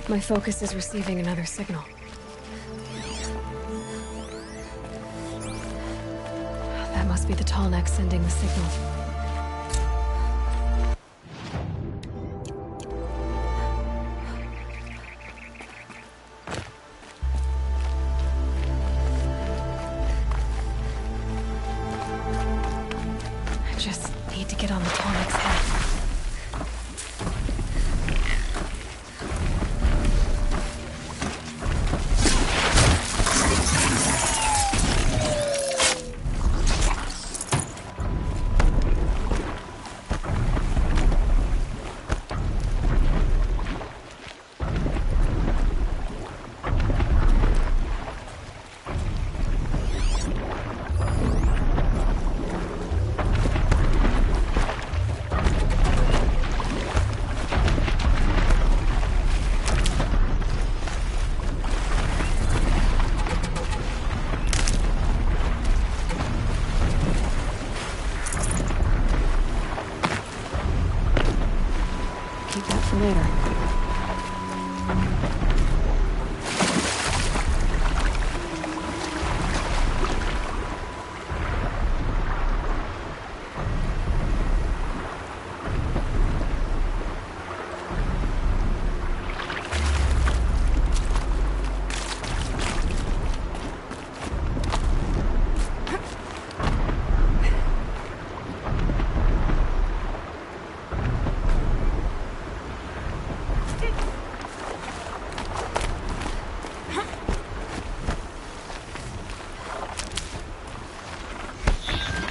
My focus is receiving another signal. That must be the Tallneck sending the signal. I just need to get on the Tallneck's head. Later.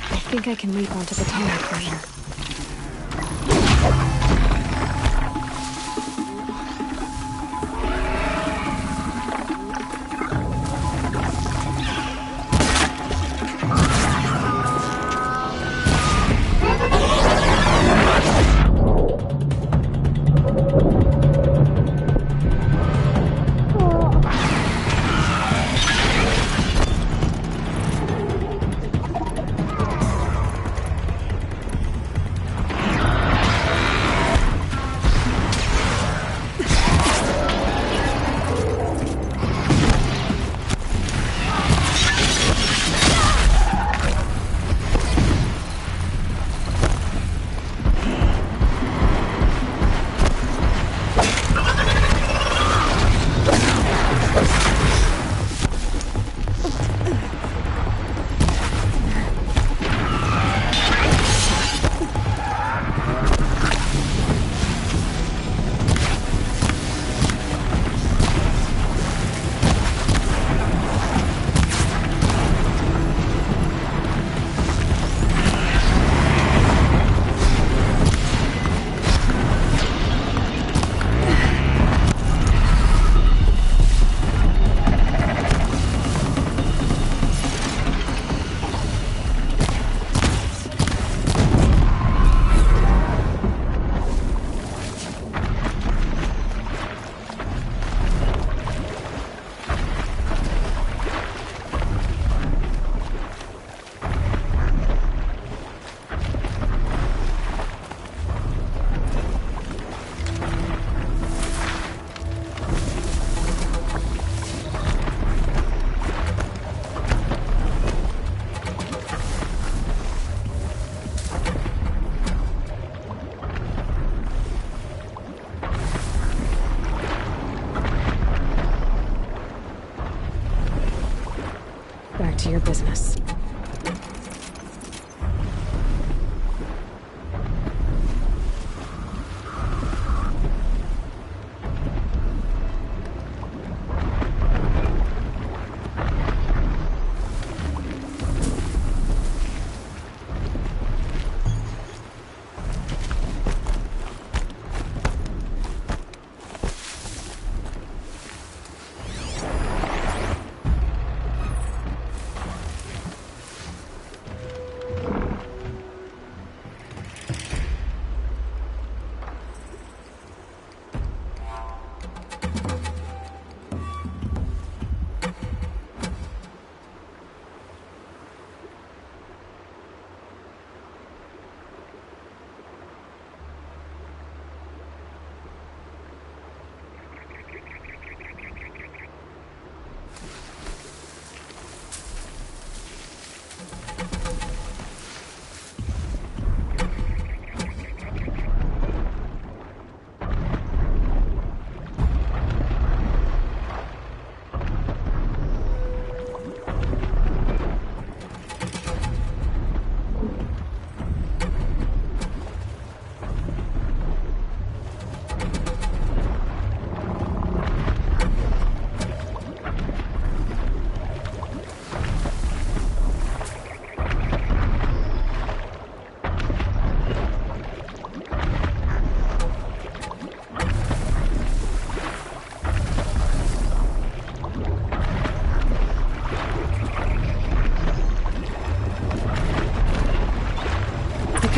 I think I can leap onto the Tallneck from here. Back to your business.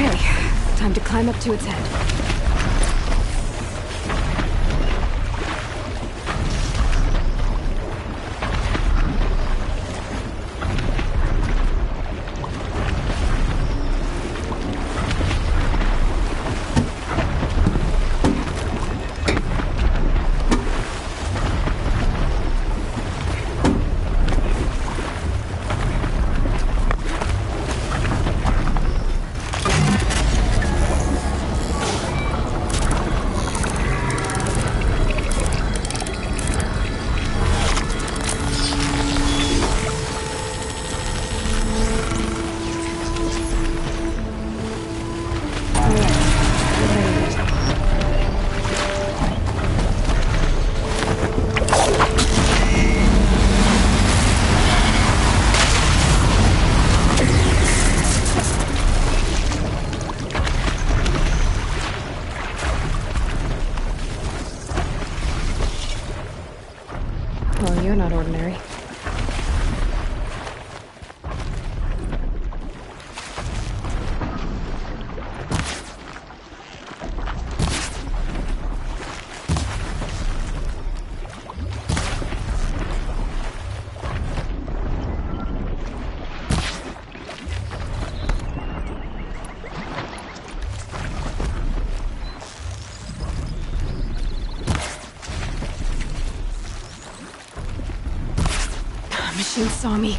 Okay, time to climb up to its head. Well, you're not ordinary. Machine saw me.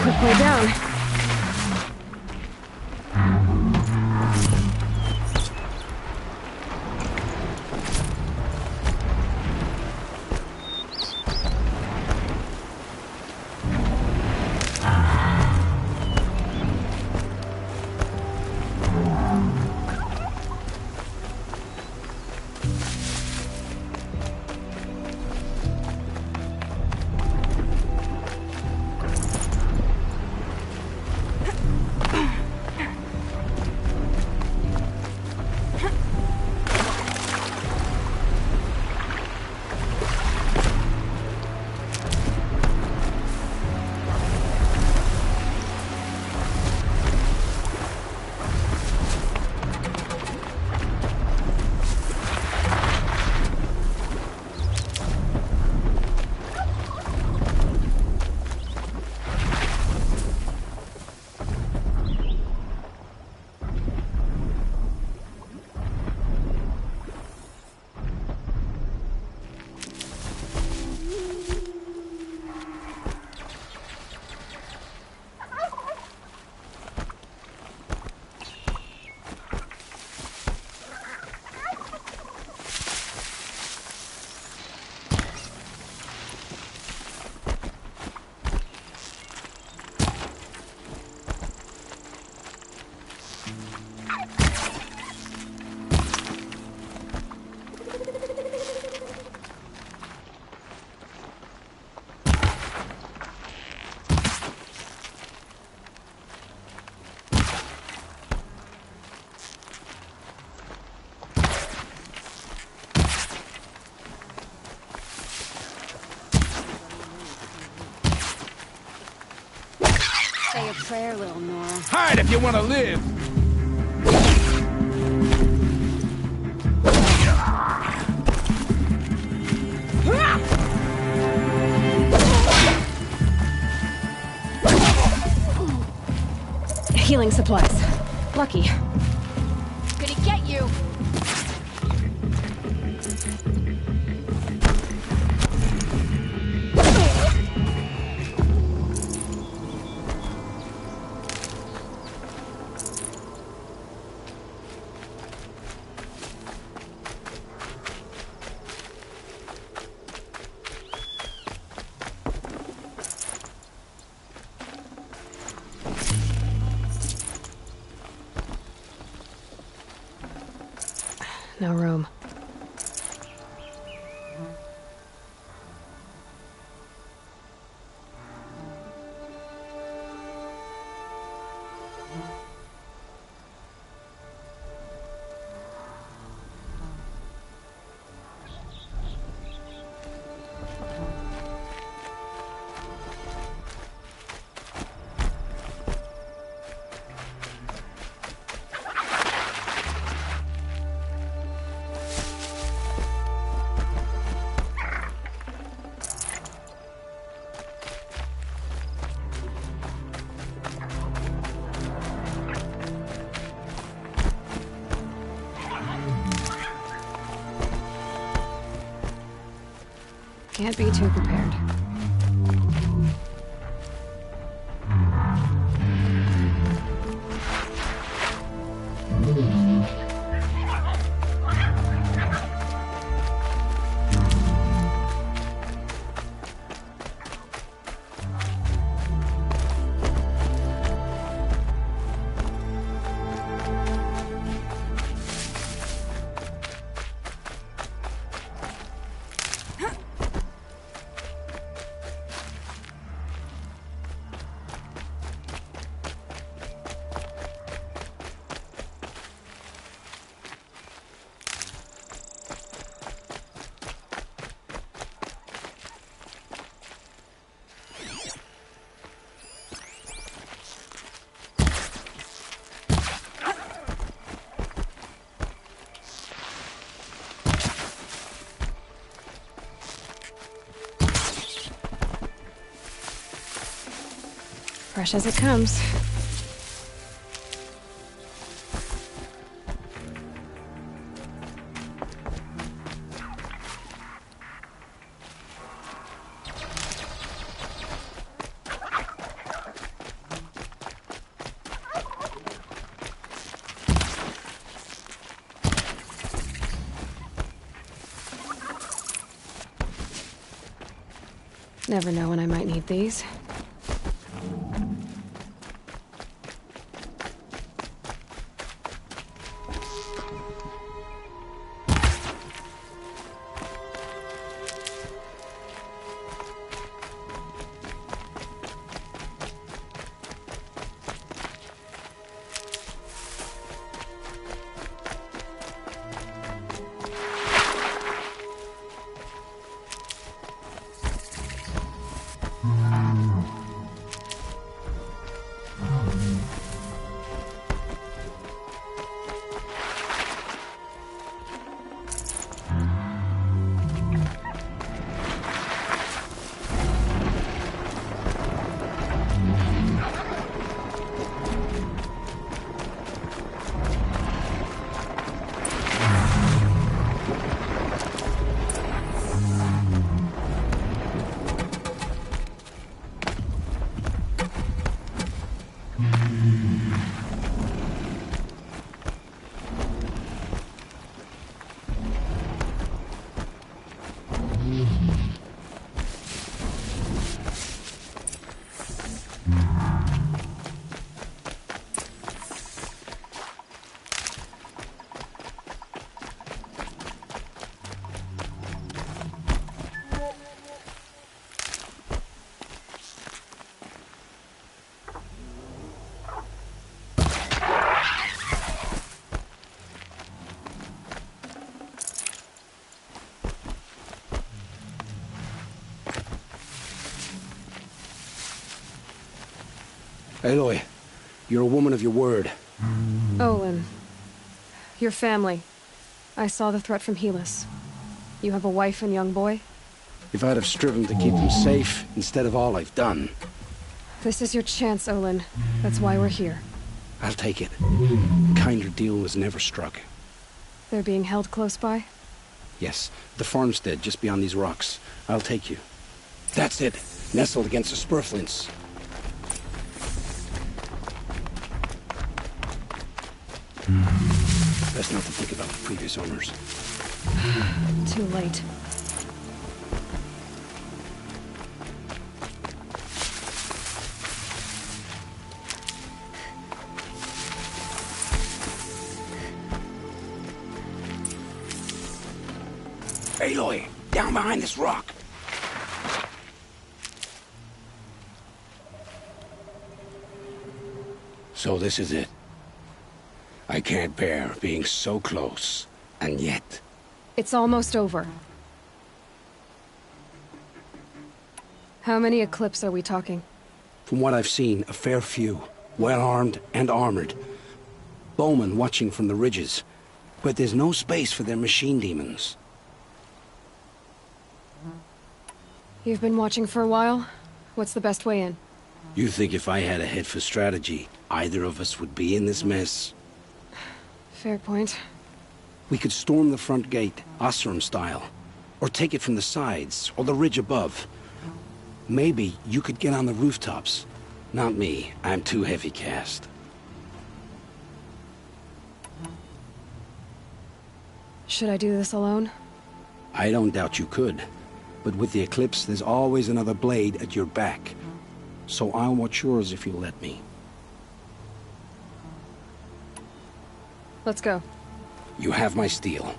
Quick way down. prayer, little Nora. Hide if you want to live! Healing supplies. Lucky. Gonna get you! No room. Can't be too prepared. Fresh as it comes. Never know when I might need these. Aloy, you're a woman of your word. Olin. Your family. I saw the threat from Helis. You have a wife and young boy? If I'd have striven to keep them safe instead of all I've done. This is your chance, Olin. That's why we're here. I'll take it. A kinder deal was never struck. They're being held close by? Yes, the farmstead just beyond these rocks. I'll take you. That's it. Nestled against the spurflints. Best not to think about the previous owners. Too late. Aloy, down behind this rock. So this is it. I can't bear being so close, and yet... It's almost over. How many Eclipse are we talking? From what I've seen, a fair few. Well-armed and armored. Bowmen watching from the ridges. But there's no space for their machine demons. You've been watching for a while? What's the best way in? You think if I had a head for strategy, either of us would be in this mess? Fair point. We could storm the front gate, Osram style. Or take it from the sides, or the ridge above. Maybe you could get on the rooftops. Not me, I'm too heavy cast. Should I do this alone? I don't doubt you could. But with the Eclipse, there's always another blade at your back. So I'll watch yours if you'll let me. Let's go. You have my steel.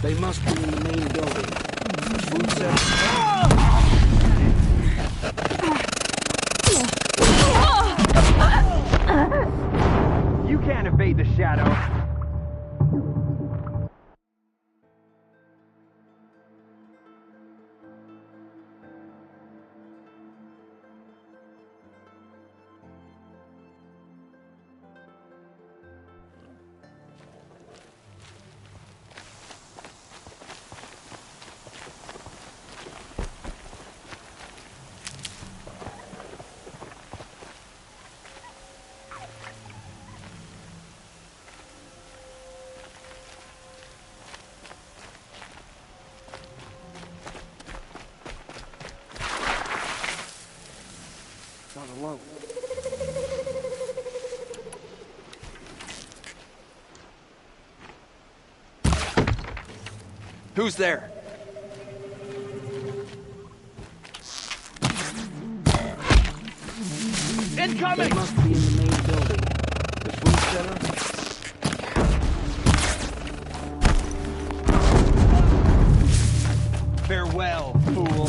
They must be in the main building. The food center. You can't evade the shadow. not alone. Who's there? Incoming! They must be in the main building. The food center? Farewell, fool.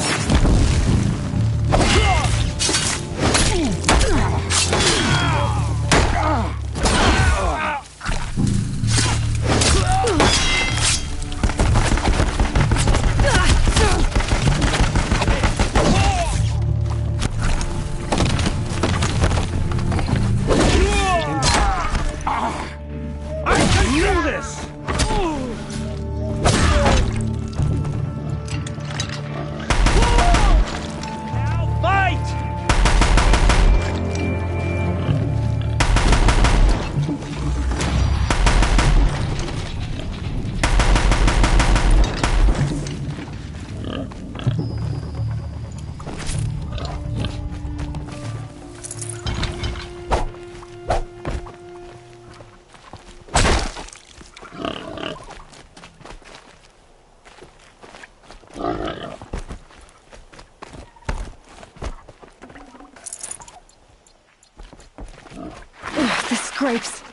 Grapes.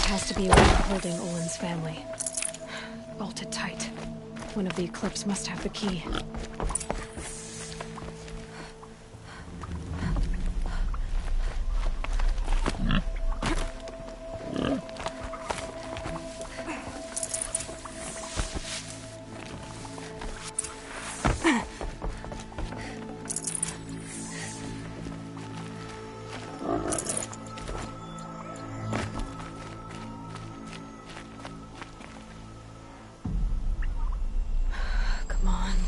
Has to be a way of holding Olin's family. Bolted tight. One of the Eclipse must have the key.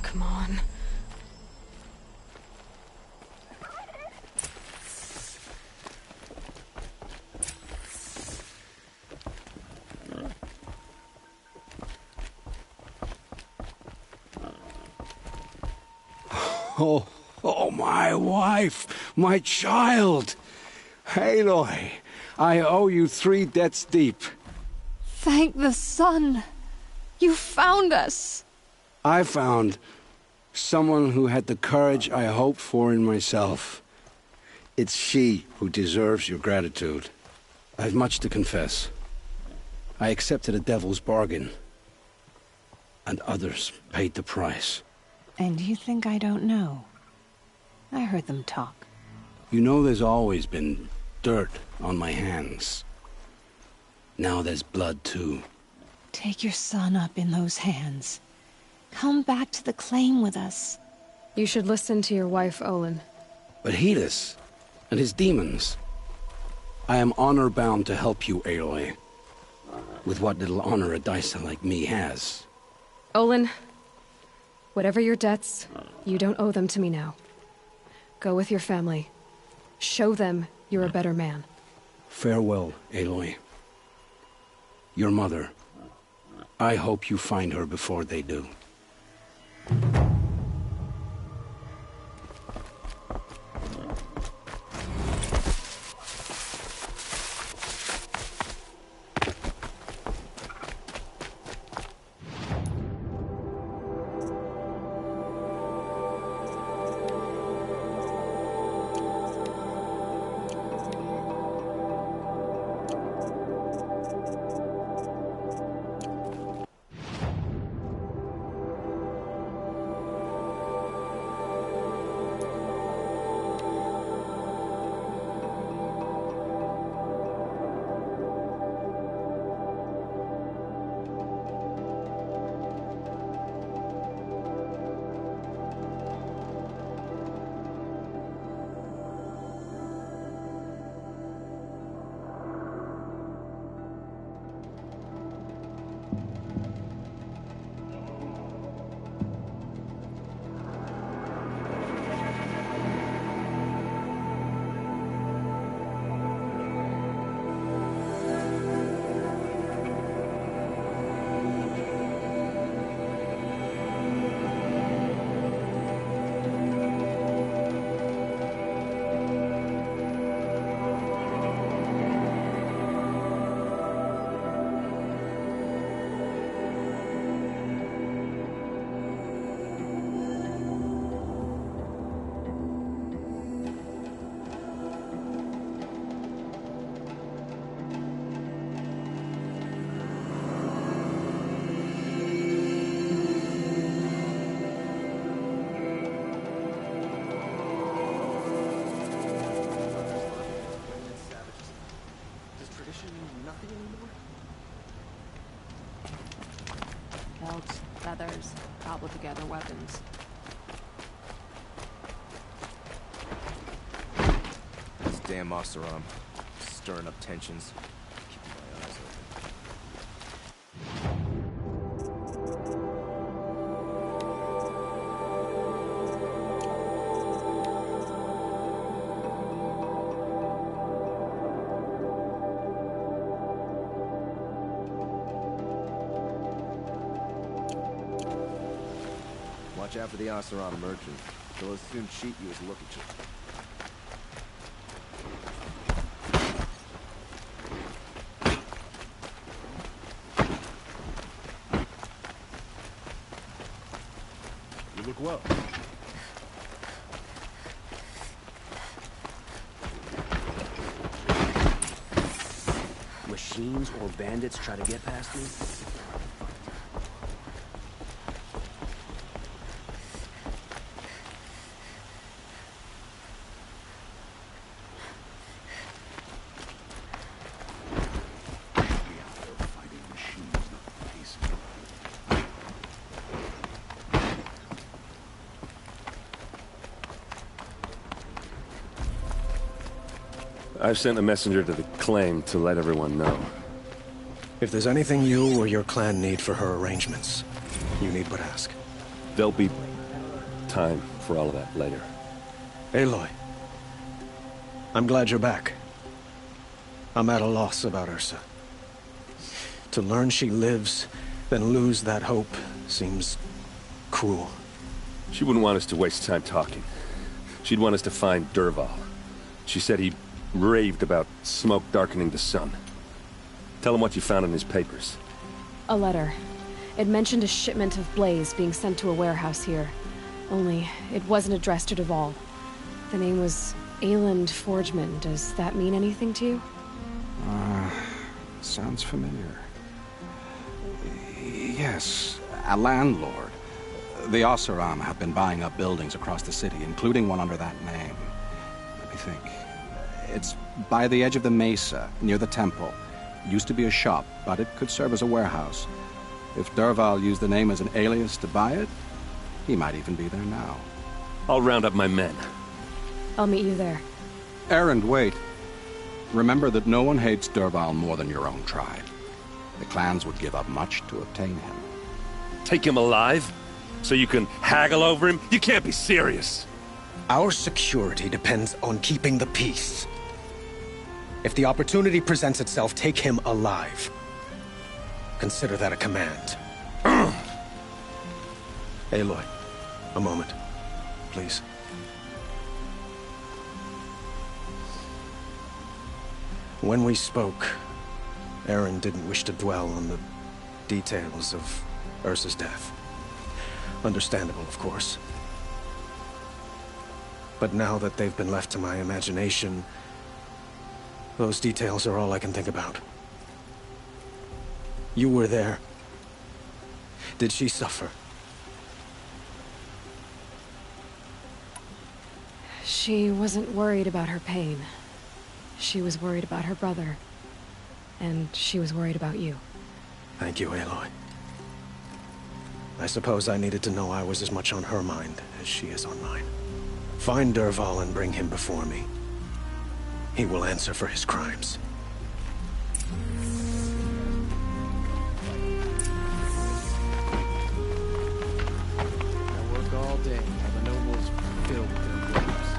Come on. Oh, my wife, my child. Aloy, I owe you 3 debts deep. Thank the sun. You found us. I found someone who had the courage I hoped for in myself. It's she who deserves your gratitude. I've much to confess. I accepted a devil's bargain, and others paid the price. And you think I don't know? I heard them talk. You know there's always been dirt on my hands. Now there's blood too. Take your son up in those hands. Come back to the claim with us. You should listen to your wife, Olin. But Helis and his demons. I am honor-bound to help you, Aloy. With what little honor a Dysa like me has. Olin, whatever your debts, you don't owe them to me now. Go with your family. Show them you're a better man. Farewell, Aloy. Your mother. I hope you find her before they do. Belts, feathers, cobble together weapons. This damn Oseram, stirring up tensions. Keeping my eyes open. Watch out for the Oseram merchant. They'll as soon cheat you as look at you. You look well. Machines or bandits try to get past me? I've sent a messenger to the claim to let everyone know. If there's anything you or your clan need for her arrangements, you need but ask. There'll be time for all of that later. Aloy, I'm glad you're back. I'm at a loss about Ursa. To learn she lives, then lose that hope, seems cruel. She wouldn't want us to waste time talking. She'd want us to find Dervahl. She said he raved about smoke darkening the sun. Tell him what you found in his papers. A letter. It mentioned a shipment of Blaze being sent to a warehouse here. Only, it wasn't addressed to Dervahl. The name was Ayland Forgeman. Does that mean anything to you? Sounds familiar. Yes, a landlord. The Oseram have been buying up buildings across the city, including one under that name. Let me think. It's by the edge of the mesa, near the temple. Used to be a shop, but it could serve as a warehouse. If Dervahl used the name as an alias to buy it, he might even be there now. I'll round up my men. I'll meet you there. Erend, wait. Remember that no one hates Dervahl more than your own tribe. The clans would give up much to obtain him. Take him alive? So you can haggle over him? You can't be serious. Our security depends on keeping the peace. If the opportunity presents itself, take him alive. Consider that a command. Aloy, a moment, please. When we spoke, Erend didn't wish to dwell on the details of Ursa's death. Understandable, of course. But now that they've been left to my imagination, those details are all I can think about. You were there. Did she suffer? She wasn't worried about her pain. She was worried about her brother. And she was worried about you. Thank you, Aloy. I suppose I needed to know I was as much on her mind as she is on mine. Find Dervahl and bring him before me. He will answer for his crimes. I work all day while the nobles fill with their robes.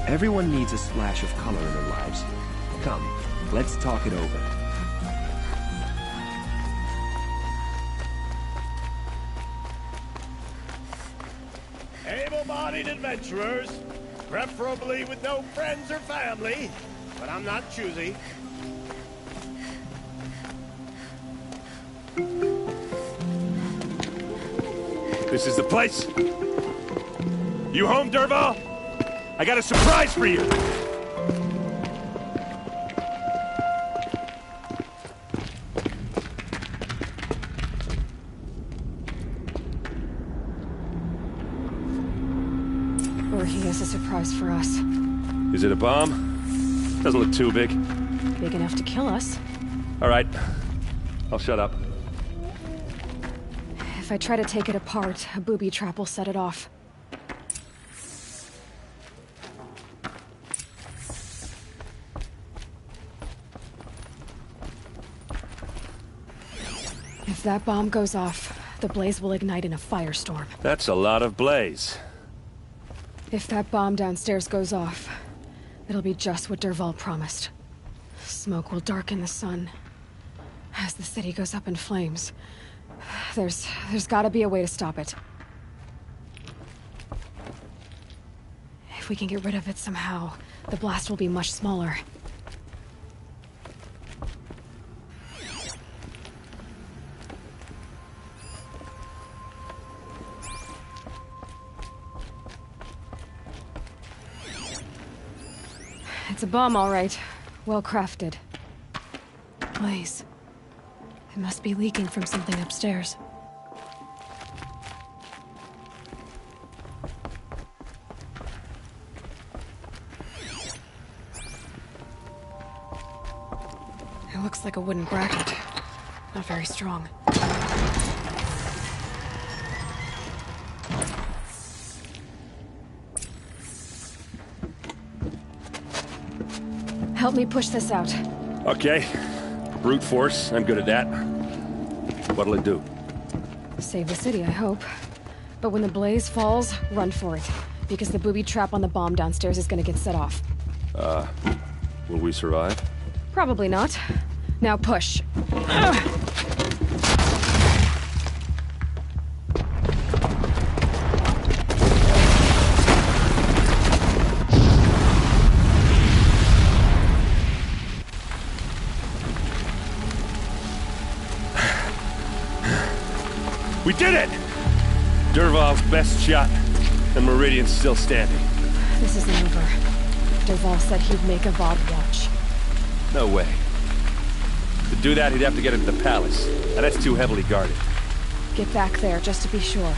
Everyone needs a splash of color in their lives. Come, let's talk it over. Able-bodied adventurers, preferably with no friends or family, but I'm not choosy. This is the place. You home, Dervahl? I got a surprise for you! Or he has a surprise for us. Is it a bomb? Doesn't look too big. Big enough to kill us. All right. I'll shut up. If If I try to take it apart, a booby trap will set it off. If that bomb goes off, the blaze will ignite in a firestorm. That's a lot of blaze. If that bomb downstairs goes off, it'll be just what Dervahl promised. Smoke will darken the sun. As the city goes up in flames, there's gotta be a way to stop it. If we can get rid of it somehow, the blast will be much smaller. It's a bomb, all right. Well crafted. Blaze. It must be leaking from something upstairs. It looks like a wooden bracket. Not very strong. Help me push this out. Okay. Brute force, I'm good at that. What'll it do? Save the city, I hope. But when the blaze falls, run for it. Because the booby trap on the bomb downstairs is gonna get set off. Will we survive? Probably not. Now push. We did it! Dervahl's best shot, and Meridian's still standing. This isn't over. Dervahl said he'd make Avad watch. No way. To do that, he'd have to get into the palace, and that's too heavily guarded. Get back there, just to be sure.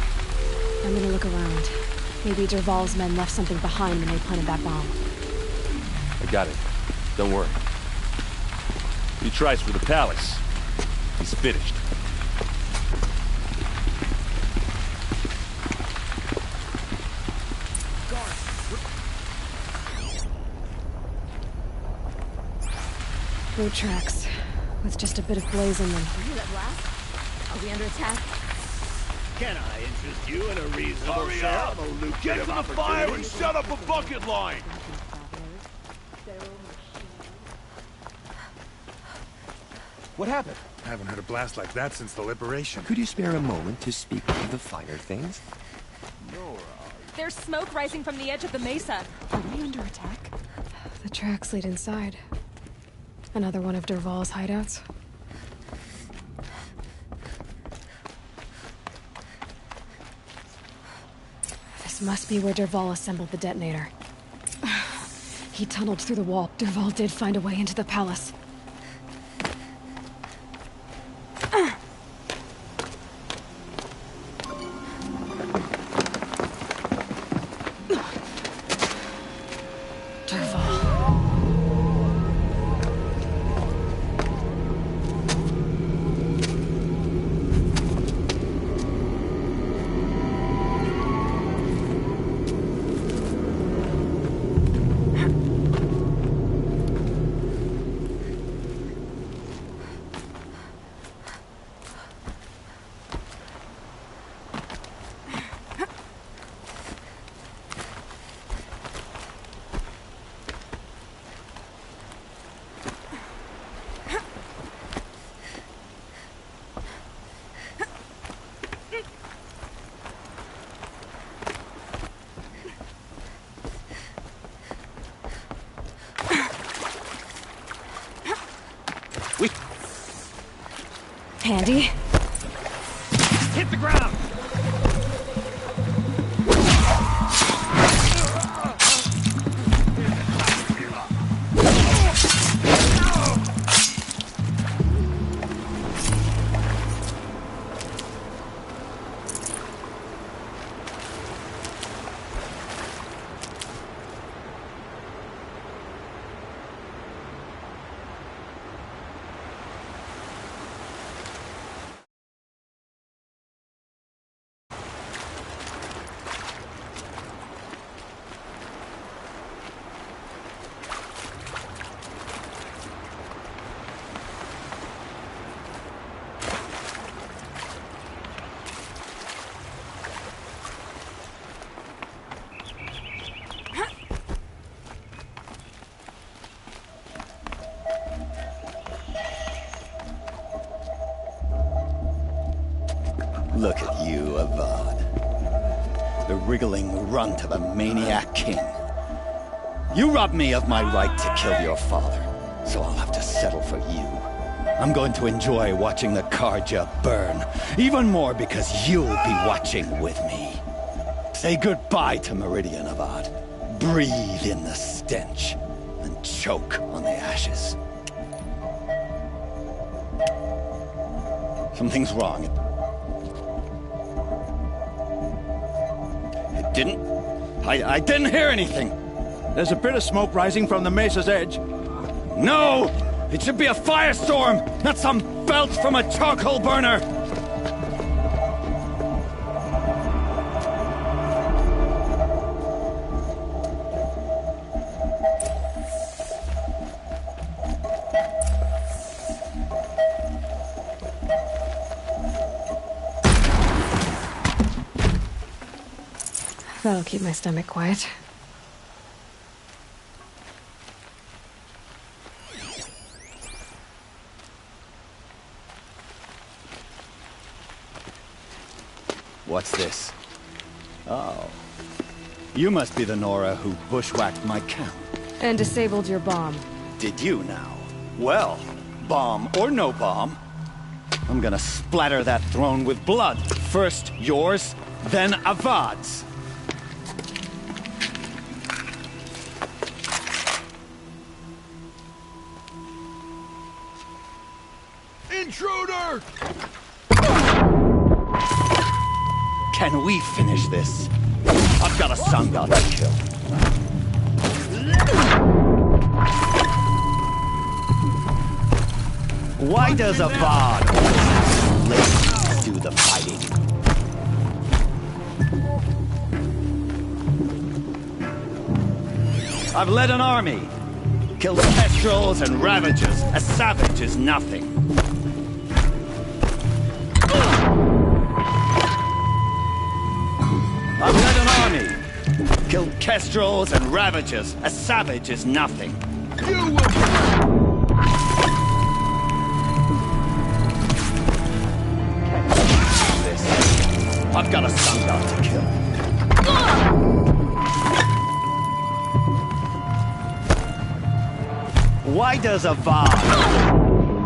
I'm gonna look around. Maybe Dervahl's men left something behind when they planted that bomb. I got it. Don't worry. If he tries for the palace, he's finished. Road tracks, with just a bit of blaze in them. You hear that blast? Are we under attack? Can I interest you in a reasonable share of a lucrative Get to the fire and set up a bucket line! What happened? I haven't heard a blast like that since the liberation. Could you spare a moment to speak of the fire things? There's smoke rising from the edge of the mesa. Are we under attack? The tracks lead inside. Another one of Dervahl's hideouts. This must be where Dervahl assembled the detonator. He tunneled through the wall. Dervahl did find a way into the palace. Handy. Hit the ground! Look at you, Avad. The wriggling runt of a maniac king. You robbed me of my right to kill your father, so I'll have to settle for you. I'm going to enjoy watching the Carja burn, even more because you'll be watching with me. Say goodbye to Meridian, Avad. Breathe in the stench, and choke on the ashes. Something's wrong. It didn't... I didn't hear anything. There's a bit of smoke rising from the mesa's edge. No! It should be a firestorm, not some belch from a charcoal burner! That'll keep my stomach quiet. What's this? Oh. You must be the Nora who bushwhacked my camp. And disabled your bomb. Did you now? Well, bomb or no bomb, I'm gonna splatter that throne with blood. First yours, then Avad's. Intruder! Can we finish this? I've got a sun god to kill. Why does Avad always do the fighting? I've led an army, killed kestrels and ravagers. A savage is nothing. I've led an army, killed kestrels and ravagers. A savage is nothing. You will... I've got a sun god to kill. Why does Avad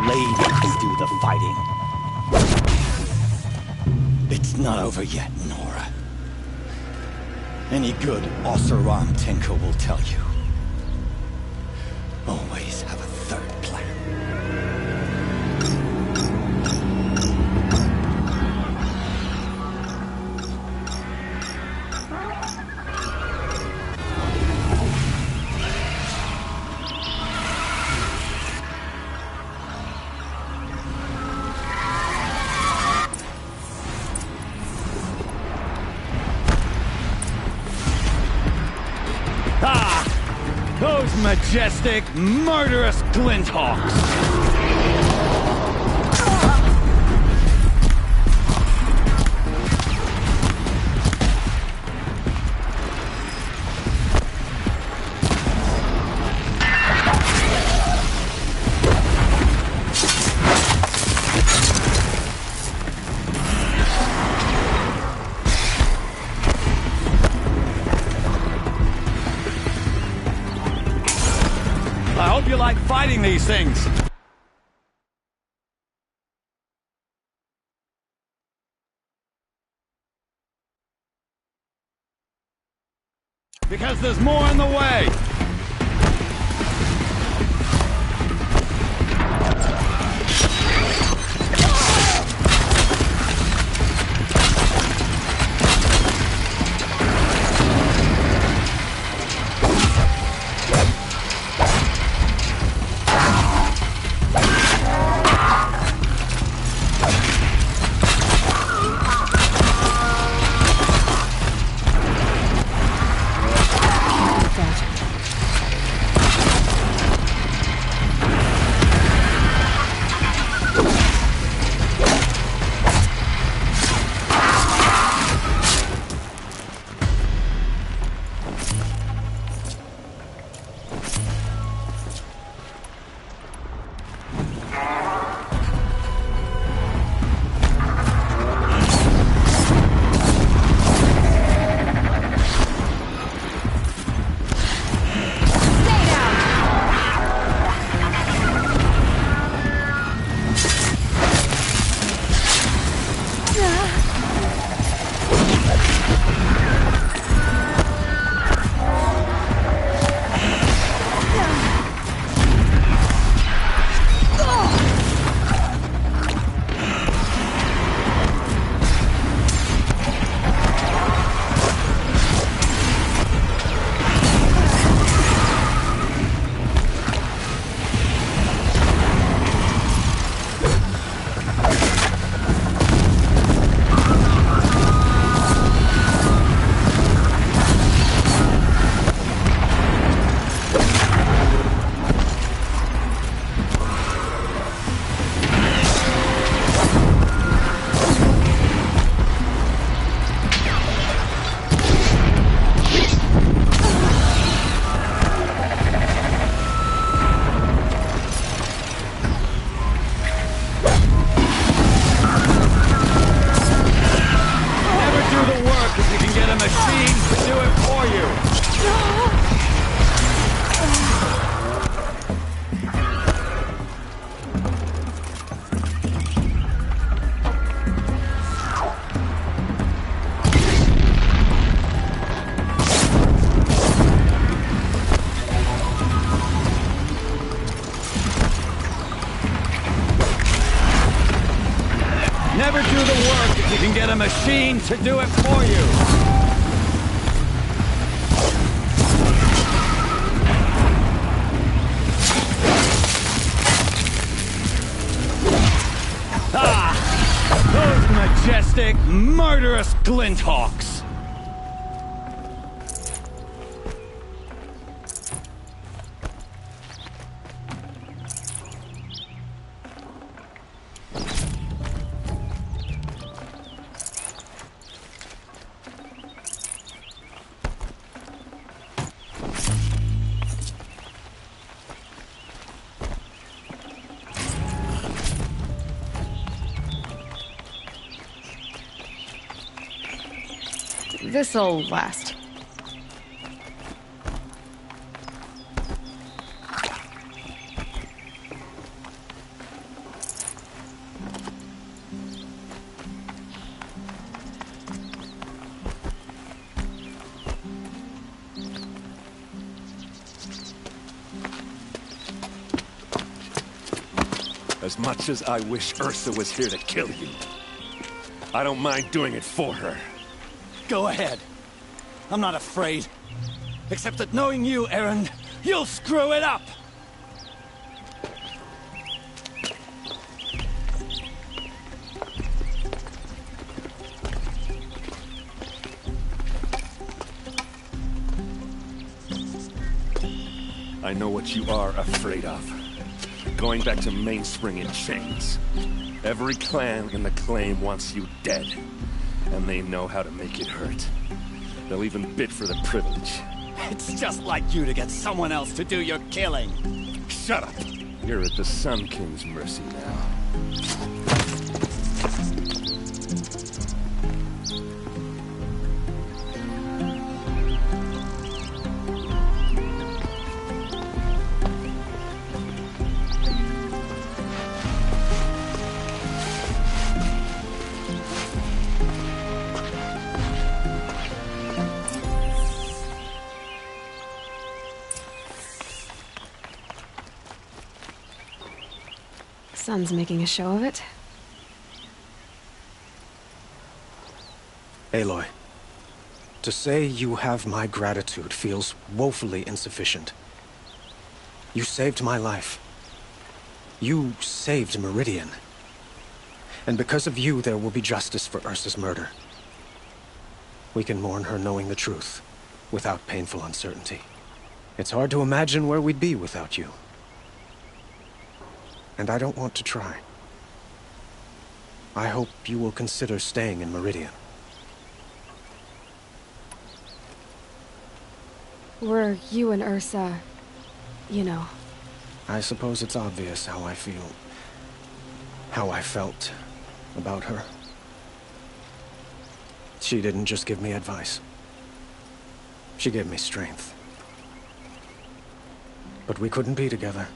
ladies do the fighting? It's not over yet, Nora. Any good Oseram tinker will tell you. Always have a third plan. Those majestic, murderous Glinthawks! I hope you like fighting these things. Because there's more in the way. get a machine to do it for you! Those majestic, murderous Glinthawks! This'll last. As much as I wish Ursa was here to kill you, I don't mind doing it for her. Go ahead. I'm not afraid. Except that knowing you, Erend, you'll screw it up! I know what you are afraid of. Going back to Mainspring in chains. Every clan in the Claim wants you dead. And they know how to make it hurt. They'll even bid for the privilege. It's just like you to get someone else to do your killing. Shut up! You're at the Sun King's mercy now. Sun's making a show of it. Aloy, to say you have my gratitude feels woefully insufficient. You saved my life. You saved Meridian. And because of you, there will be justice for Ursa's murder. We can mourn her knowing the truth, without painful uncertainty. It's hard to imagine where we'd be without you. And I don't want to try. I hope you will consider staying in Meridian. Were you and Ursa, you know... I suppose it's obvious how I feel. How I felt about her. She didn't just give me advice. She gave me strength. But we couldn't be together.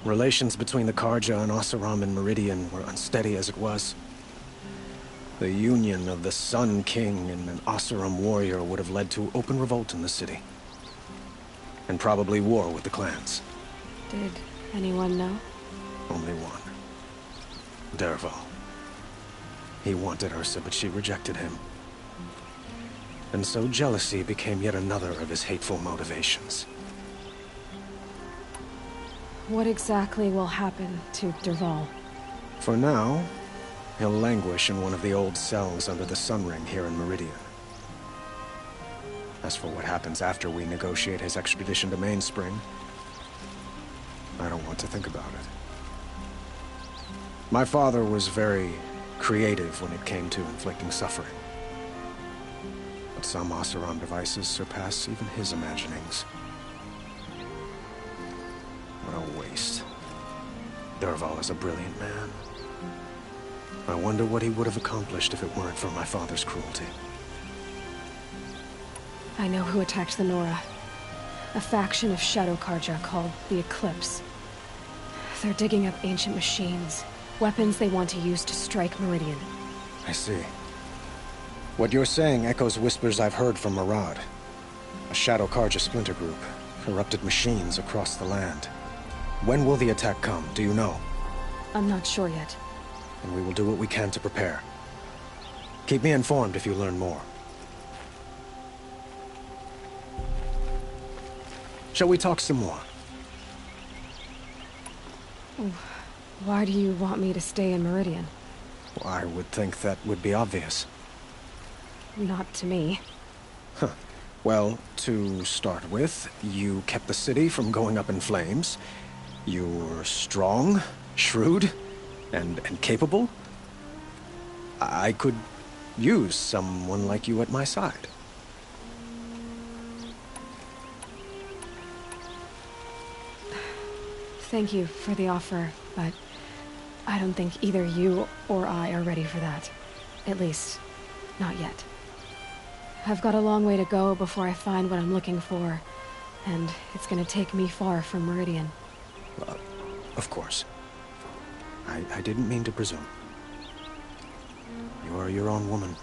Relations between the Carja and Oseram and Meridian were unsteady as it was. The union of the Sun King and an Oseram warrior would have led to open revolt in the city. And probably war with the clans. Did anyone know? Only one. Dervahl. He wanted Ursa, but she rejected him. And so jealousy became yet another of his hateful motivations. What exactly will happen to Dervahl? For now, he'll languish in one of the old cells under the Sun Ring here in Meridian. As for what happens after we negotiate his extradition to Mainspring, I don't want to think about it. My father was very creative when it came to inflicting suffering. But some Oseram devices surpass even his imaginings. What a waste. Dervahl is a brilliant man. I wonder what he would have accomplished if it weren't for my father's cruelty. I know who attacked the Nora. A faction of Shadow Carja called the Eclipse. They're digging up ancient machines. Weapons they want to use to strike Meridian. I see. What you're saying echoes whispers I've heard from Murad. A Shadow Carja splinter group. Corrupted machines across the land. When will the attack come? Do you know? I'm not sure yet. And we will do what we can to prepare. Keep me informed if you learn more. Shall we talk some more? Why do you want me to stay in Meridian? Well, I would think that would be obvious. Not to me. Huh. Well, to start with, you kept the city from going up in flames. You're strong, shrewd, and capable. I could use someone like you at my side. Thank you for the offer, but I don't think either you or I are ready for that. At least, not yet. I've got a long way to go before I find what I'm looking for, and it's gonna take me far from Meridian. Of course. I didn't mean to presume. You are your own woman,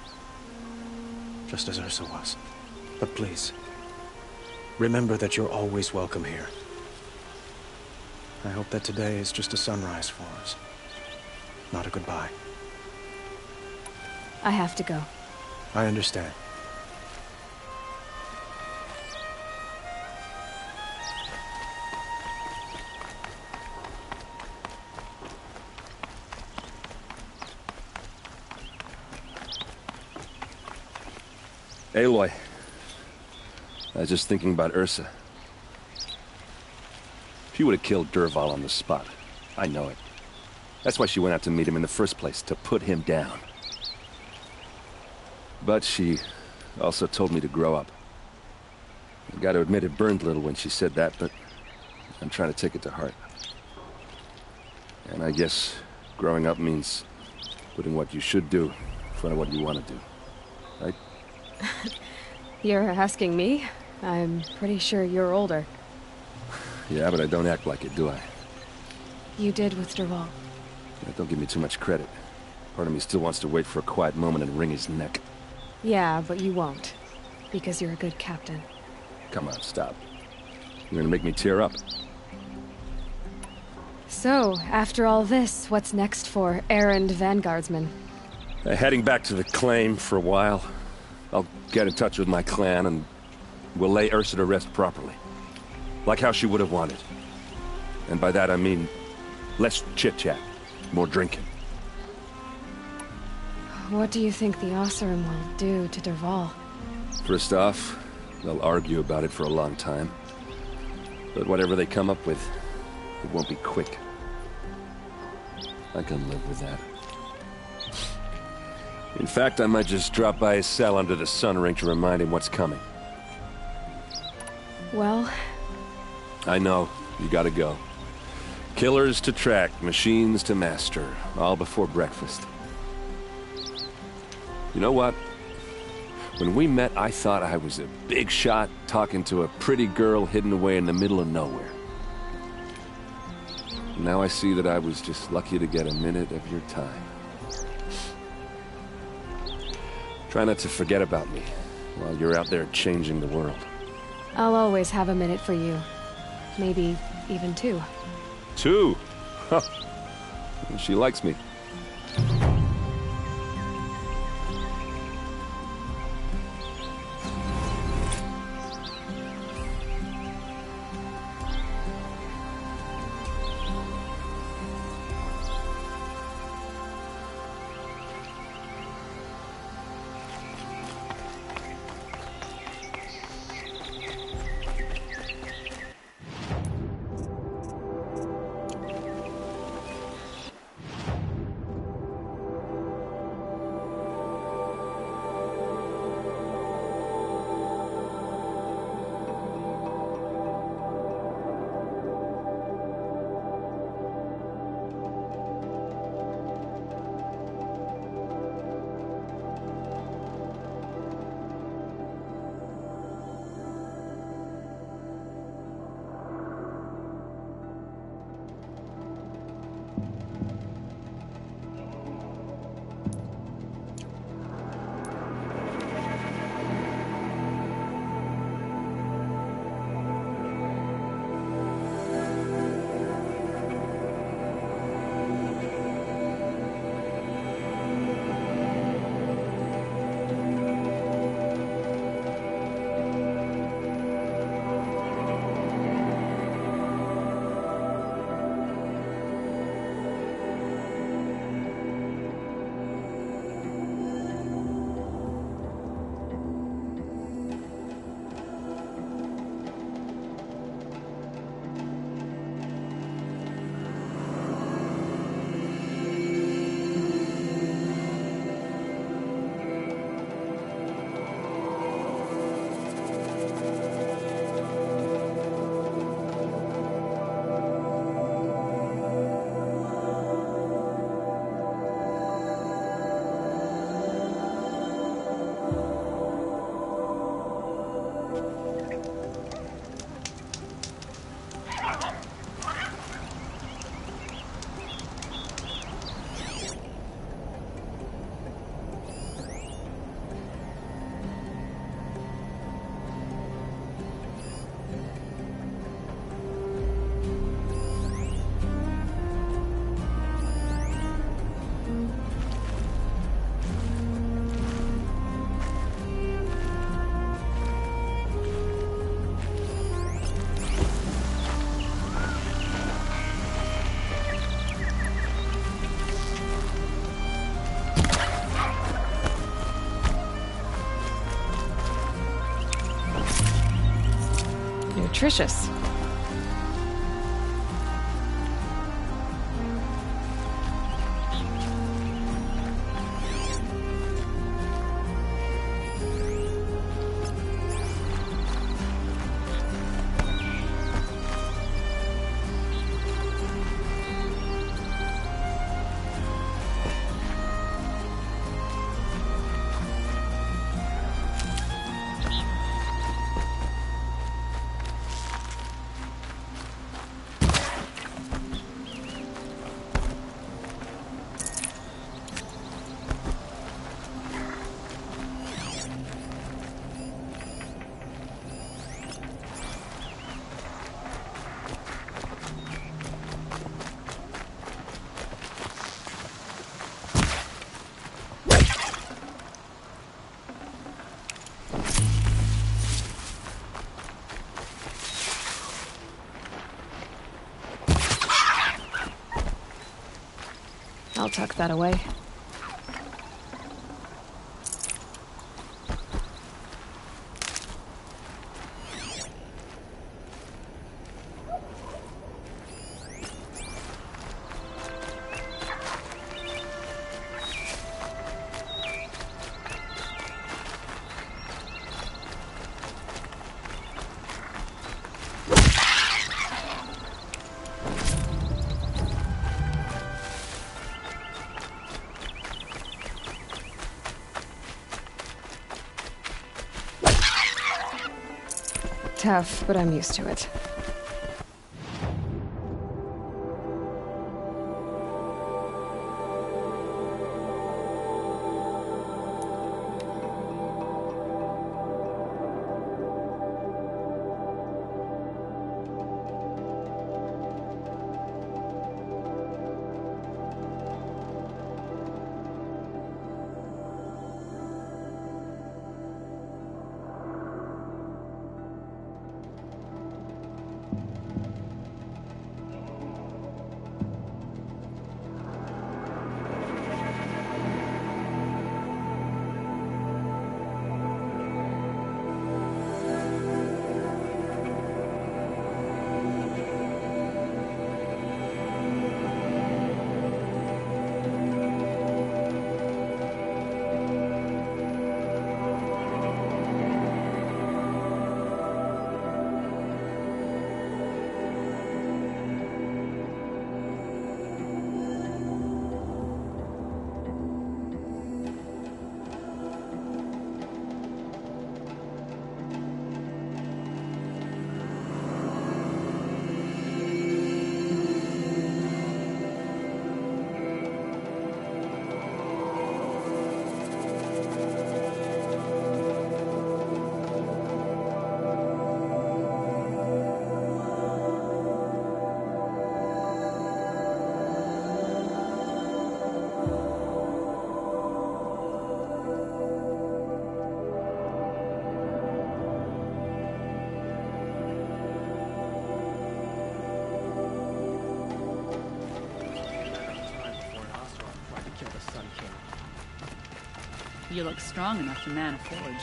just as Ursa was. But please, remember that you're always welcome here. I hope that today is just a sunrise for us, not a goodbye. I have to go. I understand. Aloy, I was just thinking about Ursa. She would have killed Dervahl on the spot. I know it. That's why she went out to meet him in the first place, to put him down. But she also told me to grow up. I gotta admit it burned a little when she said that, but I'm trying to take it to heart. And I guess growing up means putting what you should do in front of what you want to do. Right? You're asking me? I'm pretty sure you're older. Yeah, but I don't act like it, do I? You did with Dervahl. Yeah, don't give me too much credit. Part of me still wants to wait for a quiet moment and wring his neck. Yeah, but you won't. Because you're a good captain. Come on, stop. You're gonna make me tear up. So, after all this, what's next for errand vanguardsman? Heading back to the claim for a while. I'll get in touch with my clan and we'll lay Ursa to rest properly. Like how she would have wanted. And by that I mean less chit-chat, more drinking. What do you think the Oseram will do to Dervahl? First off, they'll argue about it for a long time. But whatever they come up with, it won't be quick. I can live with that. In fact, I might just drop by his cell under the sun ring to remind him what's coming. Well... I know. You gotta go. Killers to track, machines to master, all before breakfast. You know what? When we met, I thought I was a big shot talking to a pretty girl hidden away in the middle of nowhere. Now I see that I was just lucky to get a minute of your time. Try not to forget about me while you're out there changing the world. I'll always have a minute for you. Maybe even 2. 2? Huh. She likes me. nutritious. I'll tuck that away. Tough, but I'm used to it. You look strong enough to man a forge.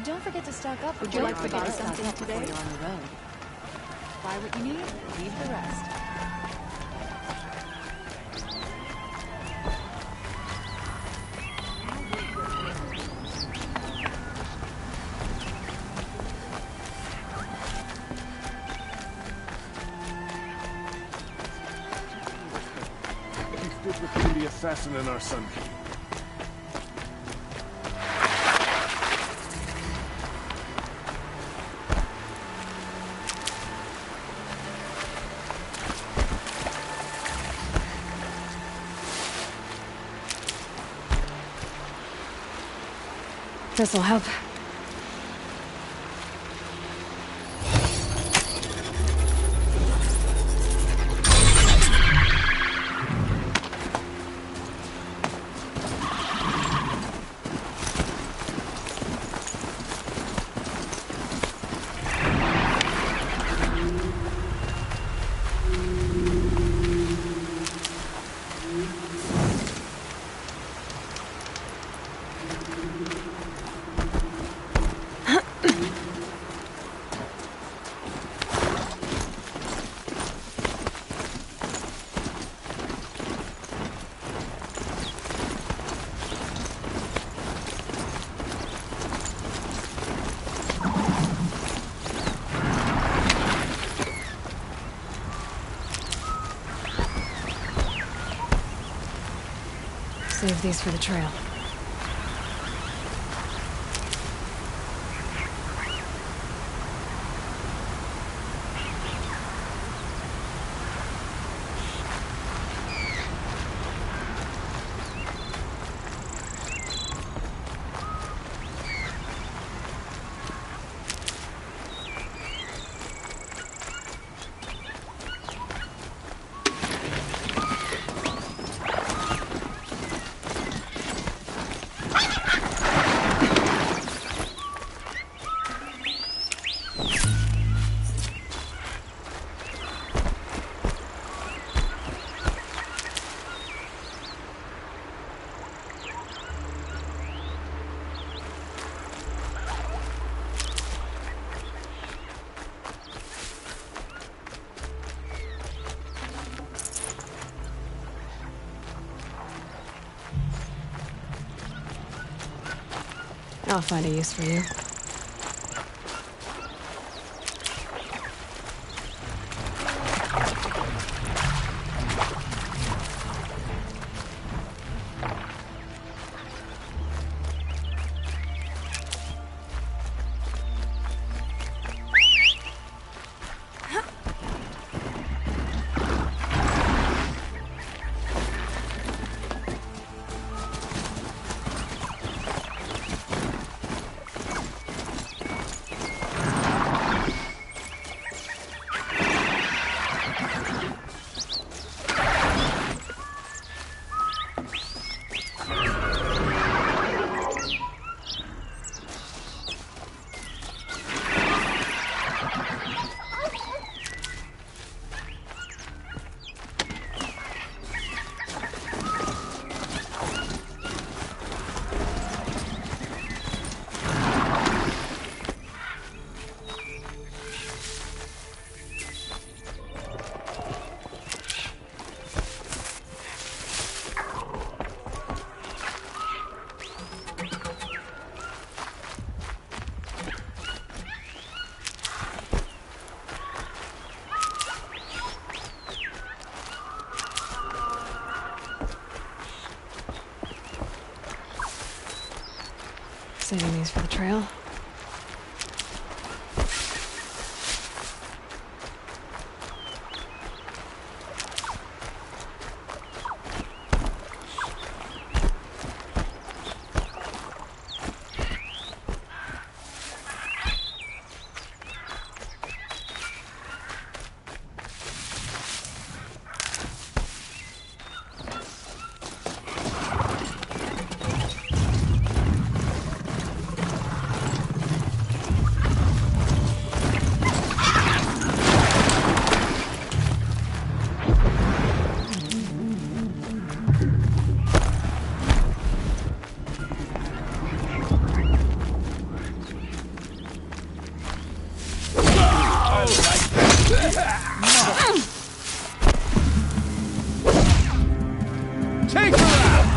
Don't forget to stock up. Would you like to buy something today? You're on the road. Buy what you need, leave the rest. You stood between the assassin and our Sun King. this'll help. Save these for the trail. I'll find a use for you. Saving these for the trail. Take her out!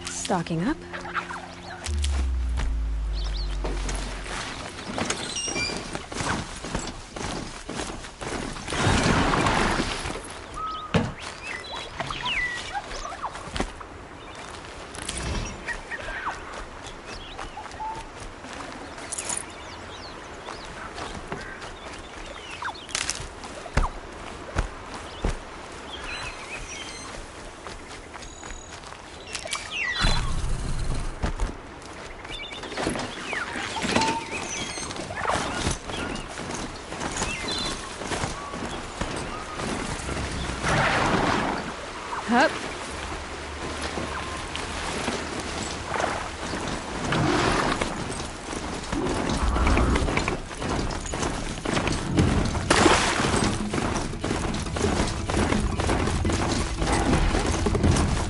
Stocking up. Hup.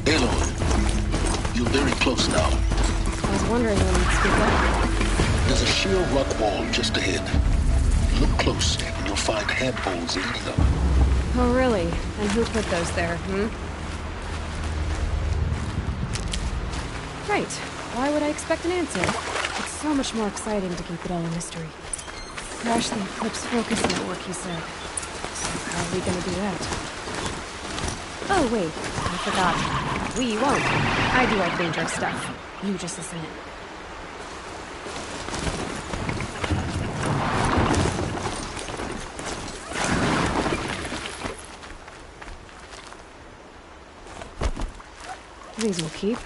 Aloy, you're very close now. I was wondering when you'd speak up. There's a sheer rock wall just ahead. Look close, and you'll find handholds leading up. Oh, really? And who put those there, Right. Why would I expect an answer? It's so much more exciting to keep it all a mystery. Crash the Eclipse focus network, he said. So how are we gonna do that? Oh, wait. I forgot. We won't. I do all dangerous stuff. You just listen in. These will keep.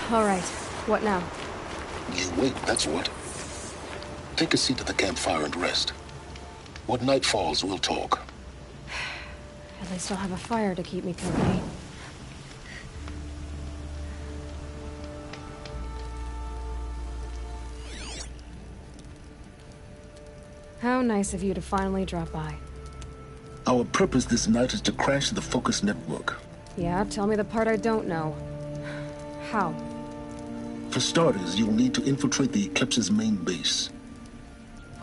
All right. What now? You wait, that's what. Take a seat at the campfire and rest. When night falls, we'll talk. At least I'll have a fire to keep me company. How nice of you to finally drop by. Our purpose this night is to crash the Focus network. Yeah, tell me the part I don't know. How? For starters, you'll need to infiltrate the Eclipse's main base.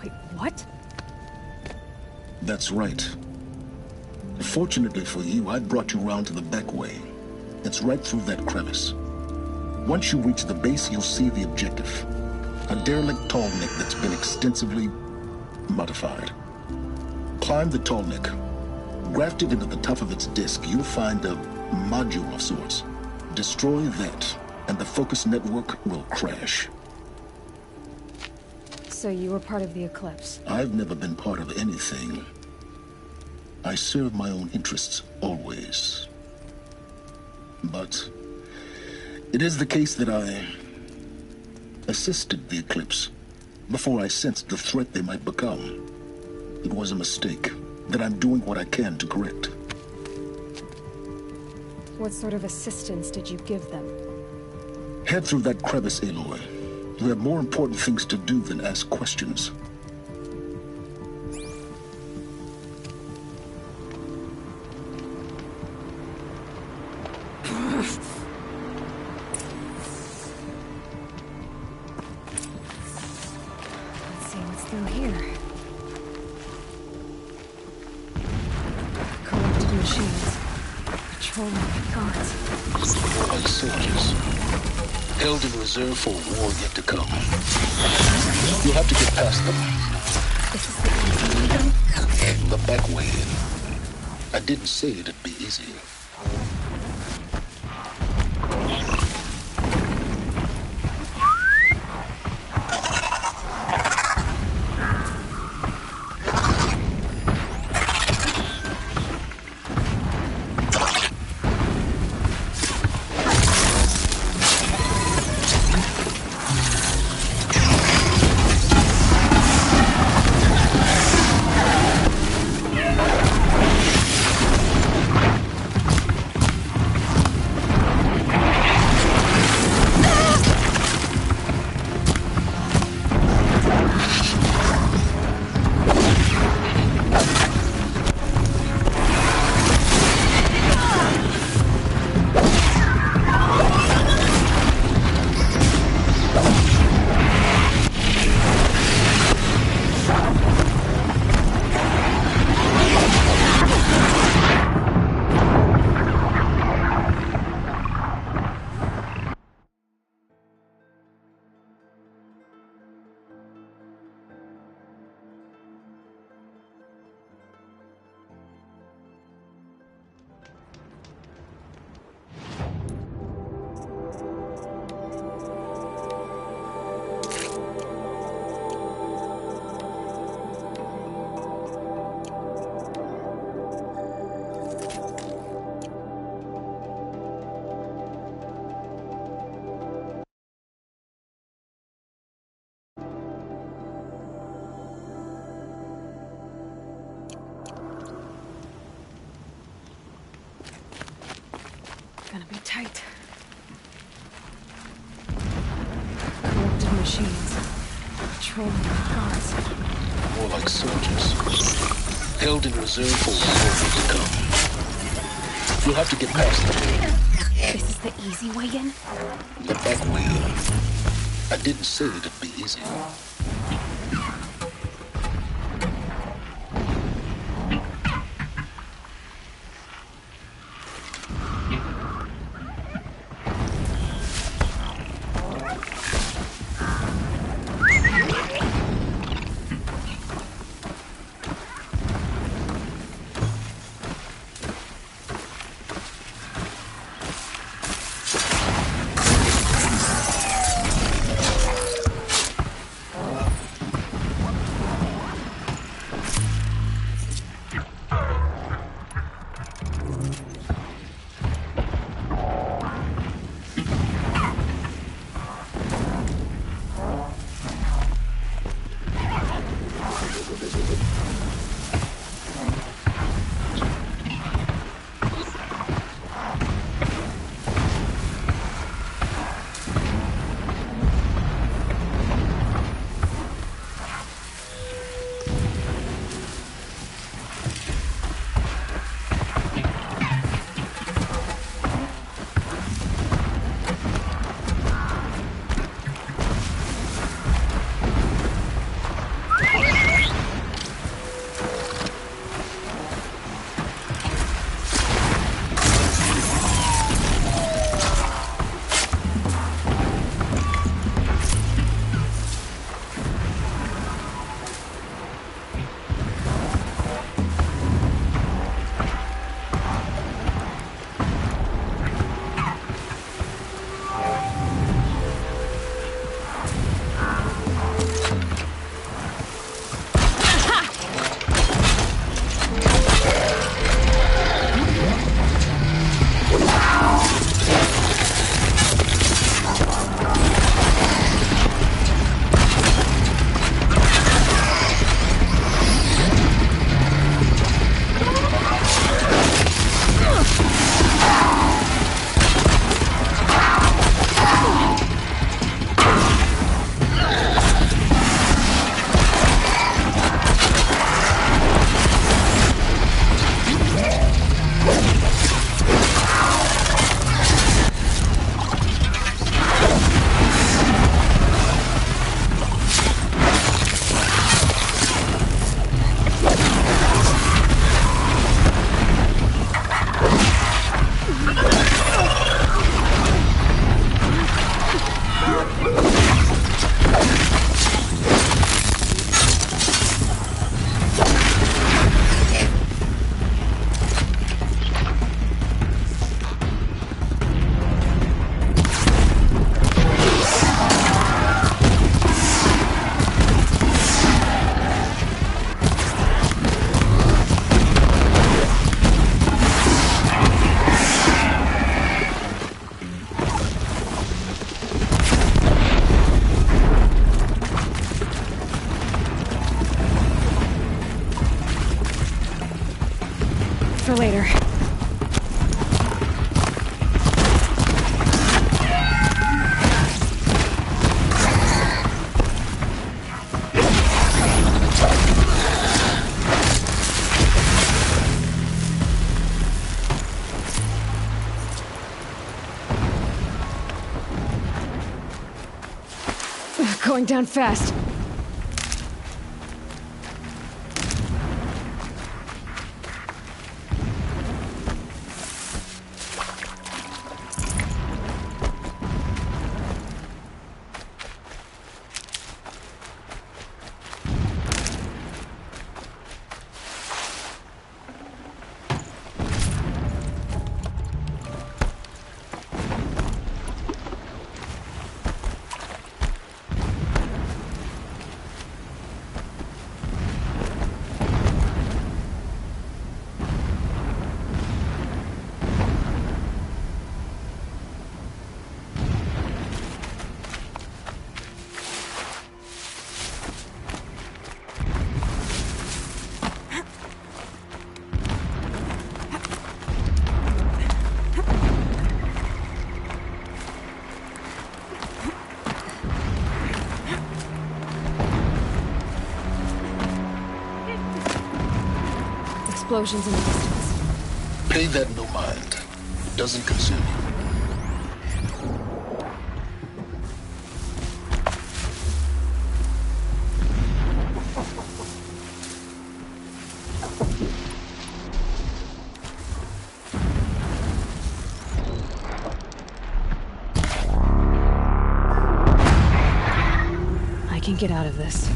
Wait, what? That's right. Fortunately for you, I brought you round to the back way. It's right through that crevice. Once you reach the base, you'll see the objective. A derelict tall neck that's been extensively modified. Climb the tall neck. Grafted into the top of its disc, you'll find a module of sorts. Destroy that, and the focus network will crash. So you were part of the Eclipse? I've never been part of anything. I serve my own interests, always. But it is the case that I assisted the Eclipse before I sensed the threat they might become. It was a mistake that I'm doing what I can to correct. What sort of assistance did you give them? Head through that crevice, Aloy. You have more important things to do than ask questions. Let's see what's through here. Corrupted machines. Patrolling guards. More like soldiers. Held in reserve for a war yet to come. You'll have to get past them. This is the easy way in? The back way in. I didn't say it'd be easy. Gonna be tight. Corrupted machines. Patrolling guards. More like soldiers. Held in reserve for a war yet to come. You'll have to get past them. This is the easy way in? The back way in. I didn't say it'd be easy. Going down fast. Explosions in the distance. Pay that no mind. Doesn't concern you. I can get out of this.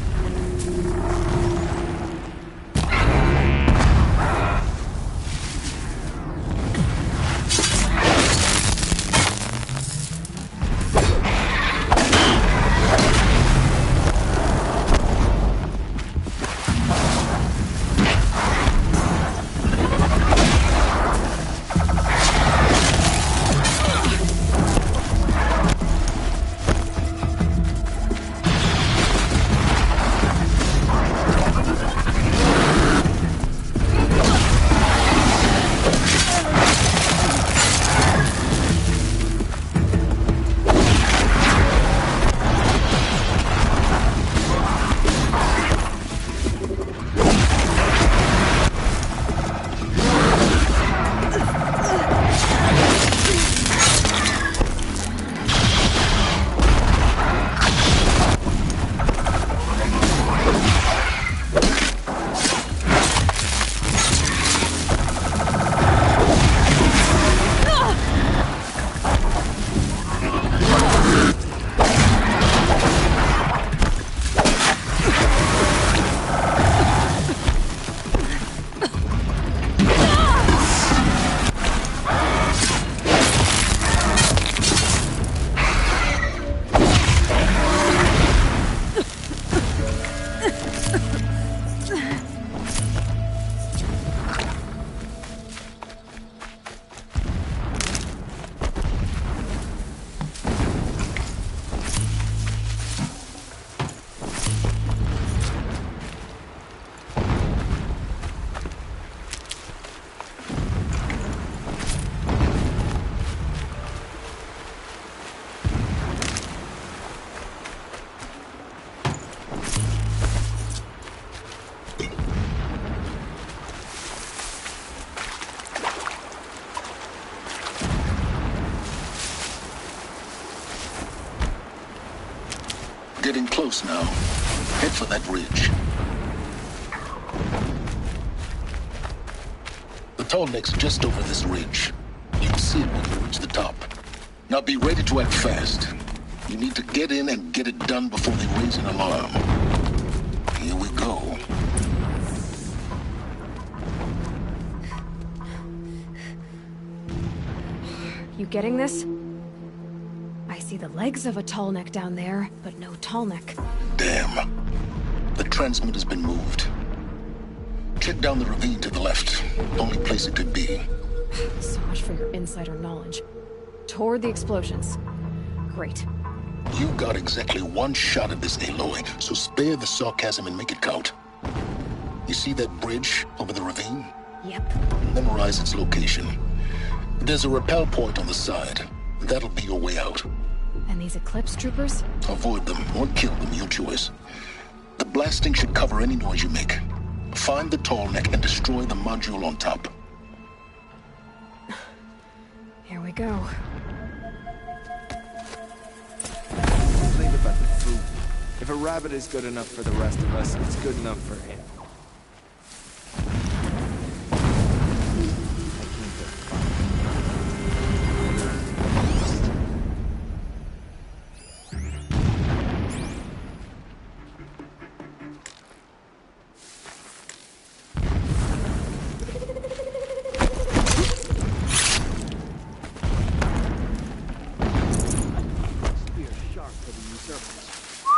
Getting close now. Head for that ridge. The tall neck's just over this ridge. You'll see it when you reach the top. Now be ready to act fast. You need to get in and get it done before they raise an alarm. Here we go. You getting this? I see the legs of a tall neck down there, but no tall neck. Damn. The transmitter's been moved. Check down the ravine to the left. Only place it could be. So much for your insider knowledge. Toward the explosions. Great. You got exactly one shot at this, Aloy, so spare the sarcasm and make it count. You see that bridge over the ravine? Yep. Memorize its location. There's a rappel point on the side. That'll be your way out. And these Eclipse troopers? Avoid them or kill them, your choice. The blasting should cover any noise you make. Find the tall neck and destroy the module on top. Here we go. Complain about the food. If a rabbit is good enough for the rest of us, it's good enough for him.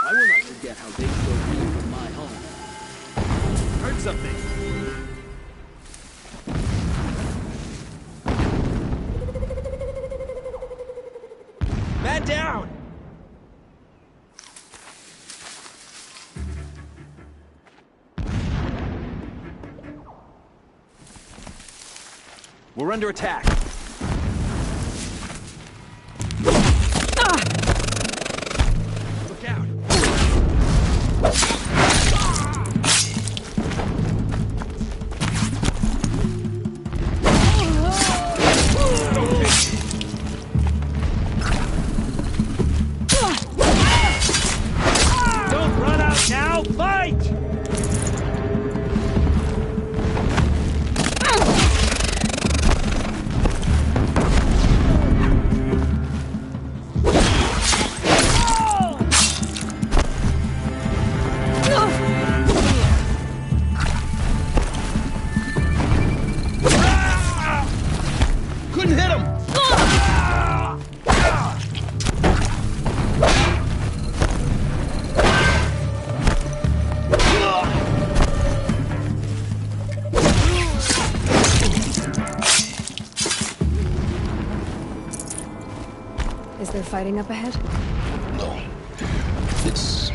I will not forget how they drove me from my home. Heard something. Man down! We're under attack. Look out! Don't run out now! Fight! Couldn't hit him! Is there fighting up ahead? No. It's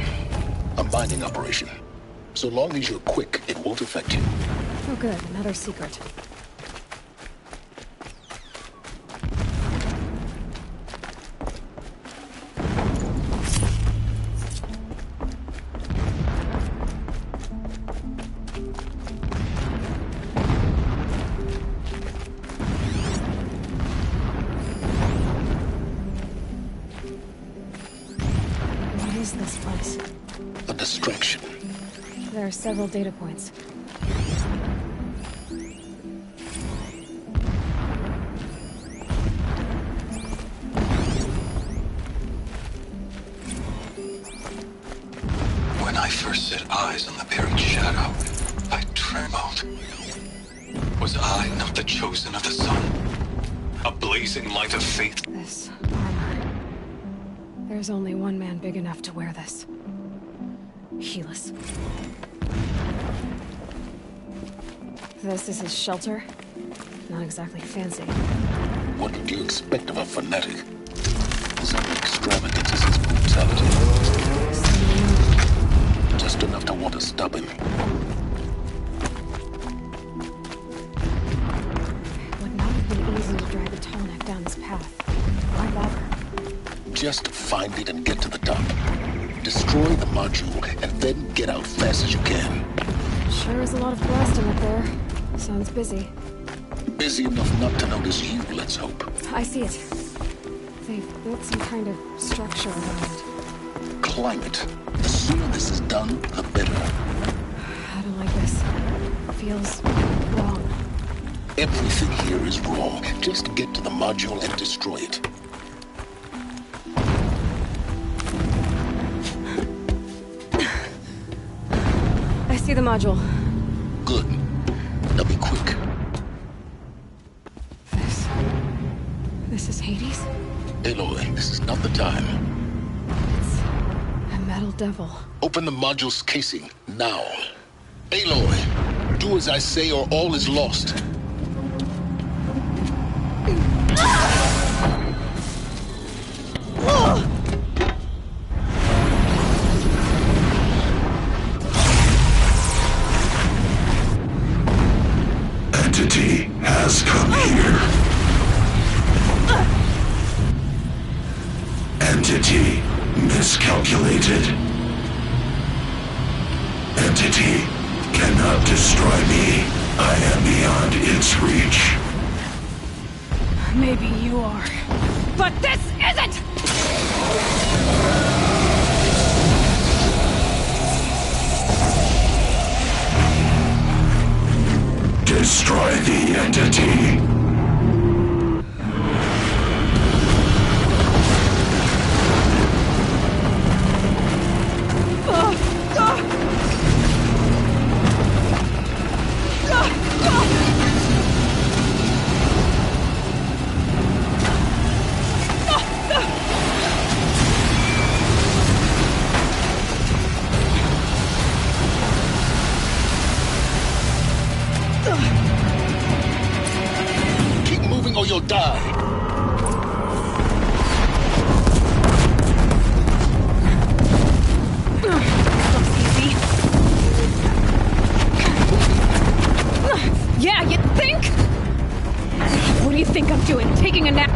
a mining operation. So long as you're quick, it won't affect you. Oh good, another secret. What is this place? A distraction. There are several data points. When I first set eyes on the buried shadow, I trembled. Was I not the chosen of the sun? A blazing light of faith? This armor. There's only one man big enough to wear this. Helis. This is his shelter? Not exactly fancy. What would you expect of a fanatic? His only extravagance is his brutality. Just enough to want to stop him. It would not have been easy to drag a tall neck down this path. Why bother? Just find it and get to the top. Destroy the module, and then get out fast as you can. Sure is a lot of blasting up there. Sounds busy. Busy enough not to notice you, let's hope. I see it. They've built some kind of structure around it. Climb it. The sooner this is done, the better. I don't like this. Feels wrong. Everything here is wrong. Just get to the module and destroy it. I see the module. Good. Now be quick. This is Hades? Aloy, this is not the time. It's a metal devil. Open the module's casing, now. Aloy, do as I say or all is lost. Entity has come here. Entity miscalculated. Entity cannot destroy me. I am beyond its reach. Maybe you are. But this isn't! or you'll die. Yeah, you think? What do you think I'm doing? Taking a nap?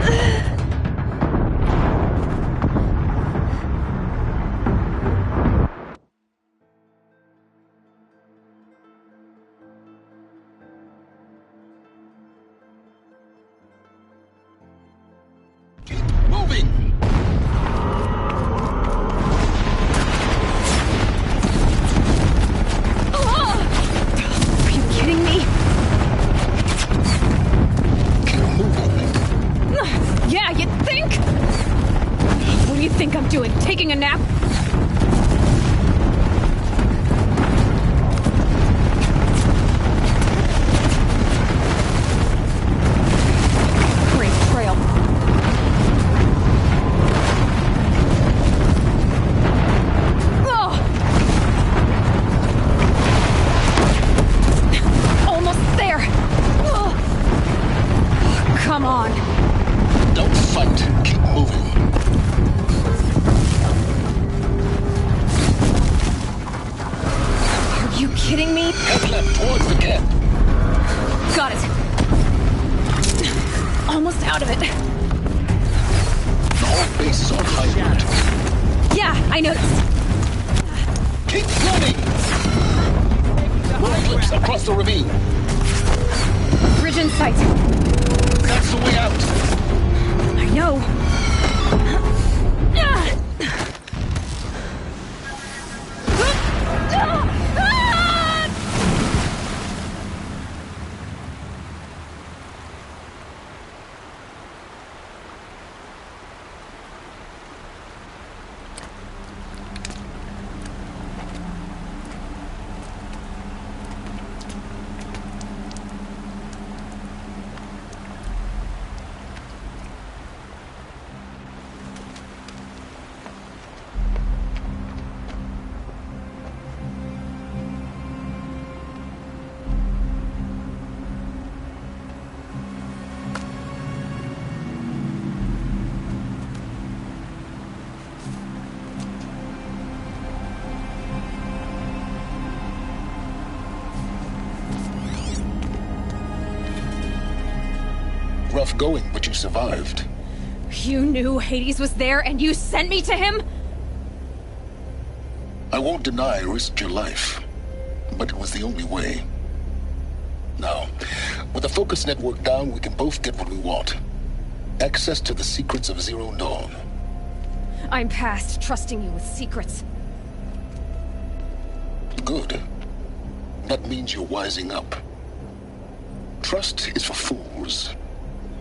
Taking a nap? Great trail. Oh! Almost there. Oh. Come on. Don't fight. Keep moving. Are you kidding me? Head left towards the camp. Got it. Almost out of it. The whole base is on high alert. Yeah, I noticed. Keep running! Eclipse across the ravine. Bridge in sight. That's the way out. I know. Rough going, but you survived. You knew Hades was there and you sent me to him? I won't deny I risked your life, but it was the only way. Now, with the focus network down, we can both get what we want. Access to the secrets of Zero Dawn. I'm past trusting you with secrets. Good. That means you're wising up. Trust is for fools.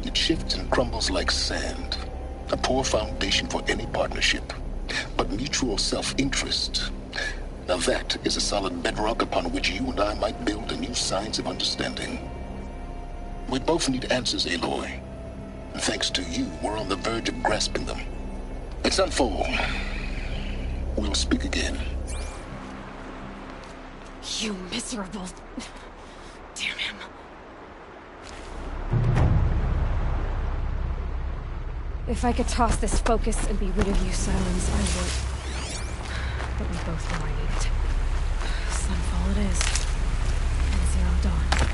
It shifts and crumbles like sand. A poor foundation for any partnership. But mutual self-interest, now that is a solid bedrock upon which you and I might build a new science of understanding. We both need answers, Aloy. And thanks to you, we're on the verge of grasping them. Let's unfold. We'll speak again. You miserable... Damn him. If I could toss this focus and be rid of you, Silence, I would. But we both know I need it. Sunfall it is. And Zero Dawn.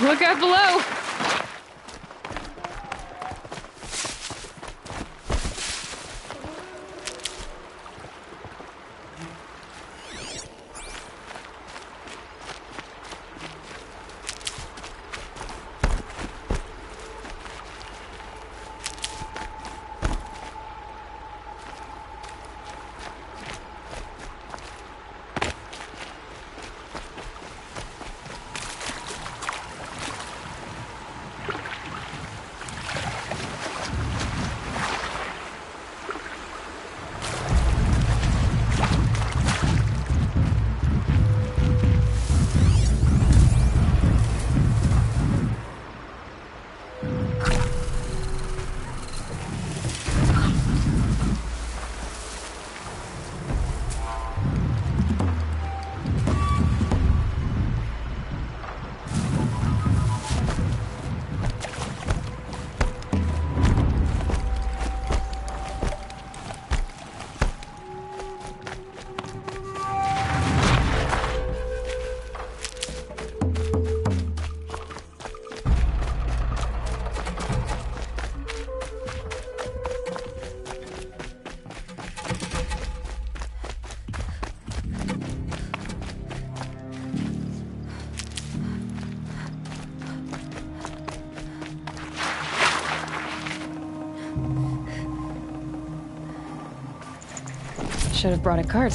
Look out below! Should have brought a cart.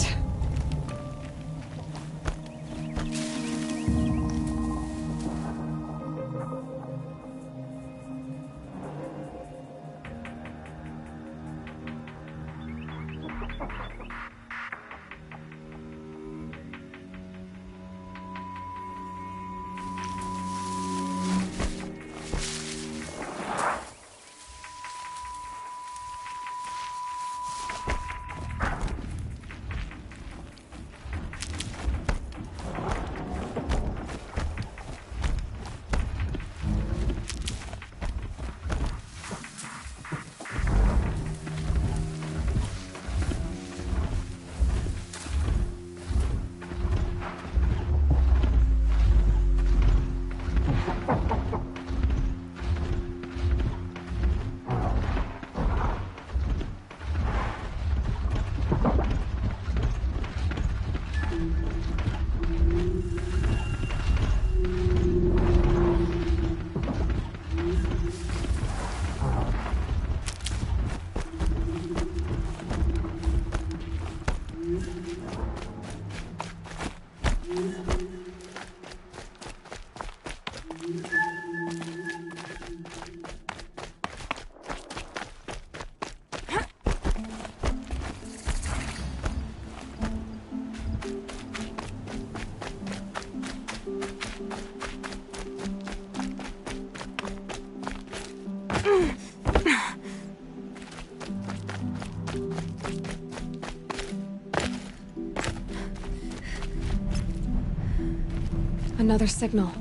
Another signal.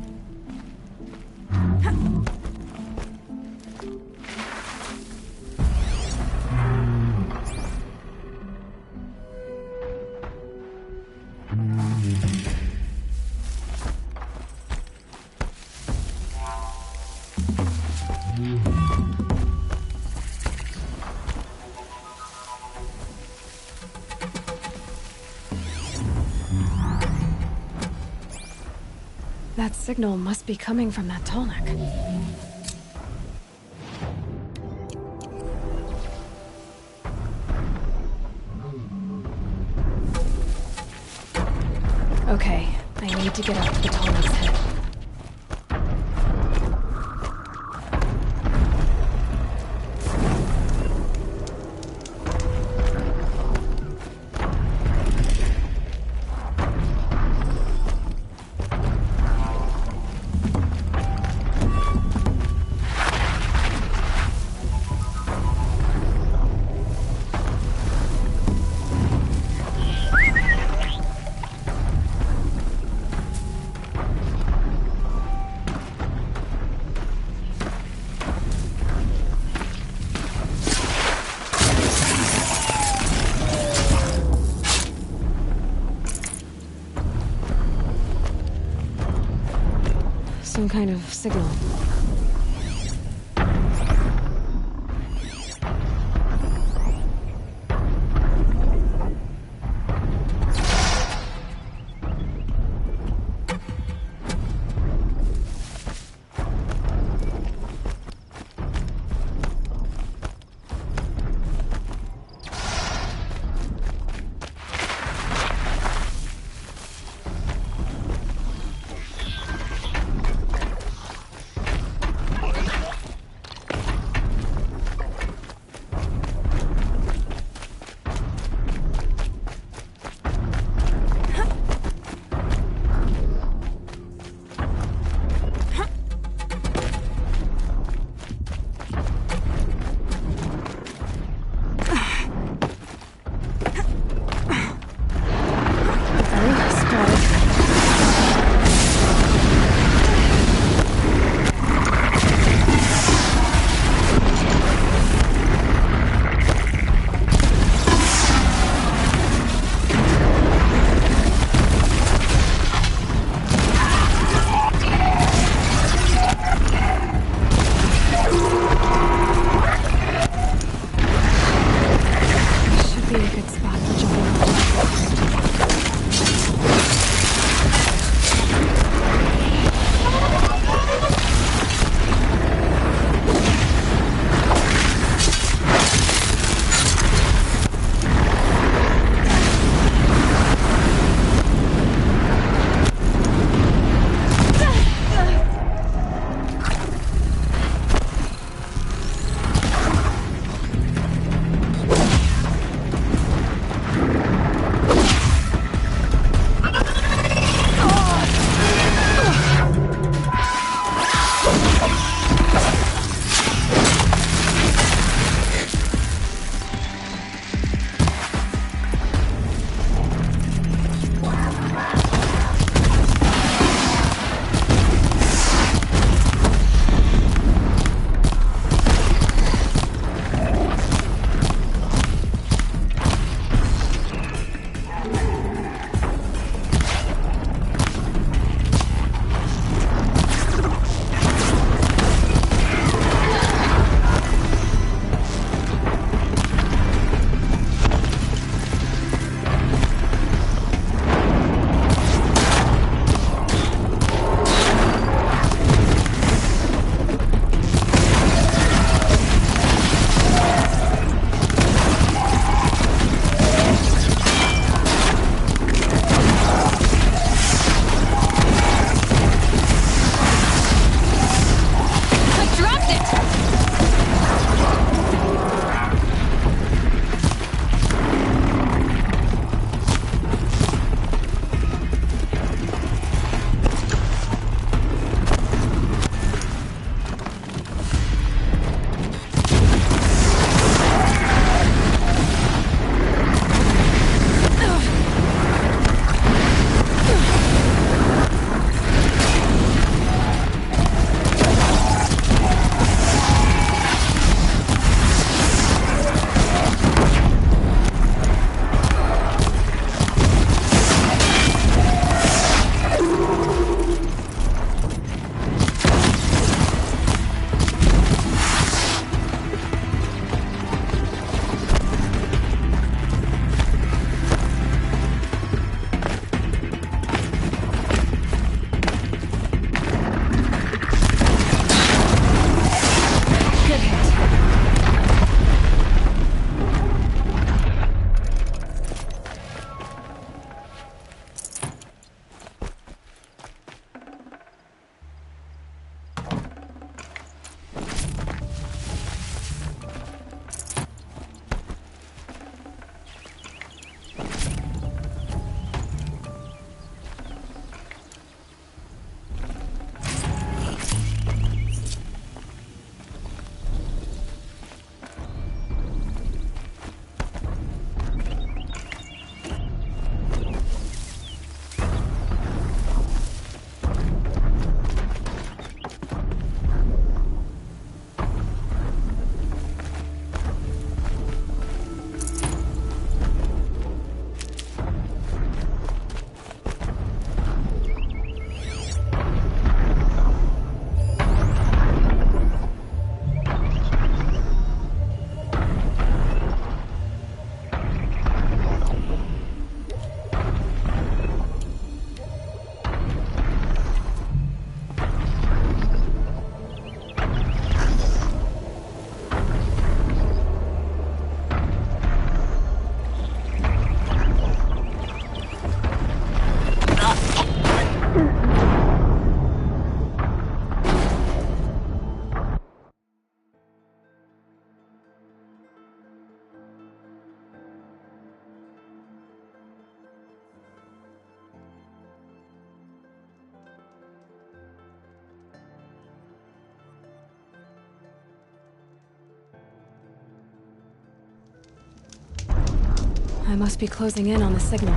That signal must be coming from that Tallneck. Okay, I need to get up to the Tallneck's head. some kind of signal. I must be closing in on the signal.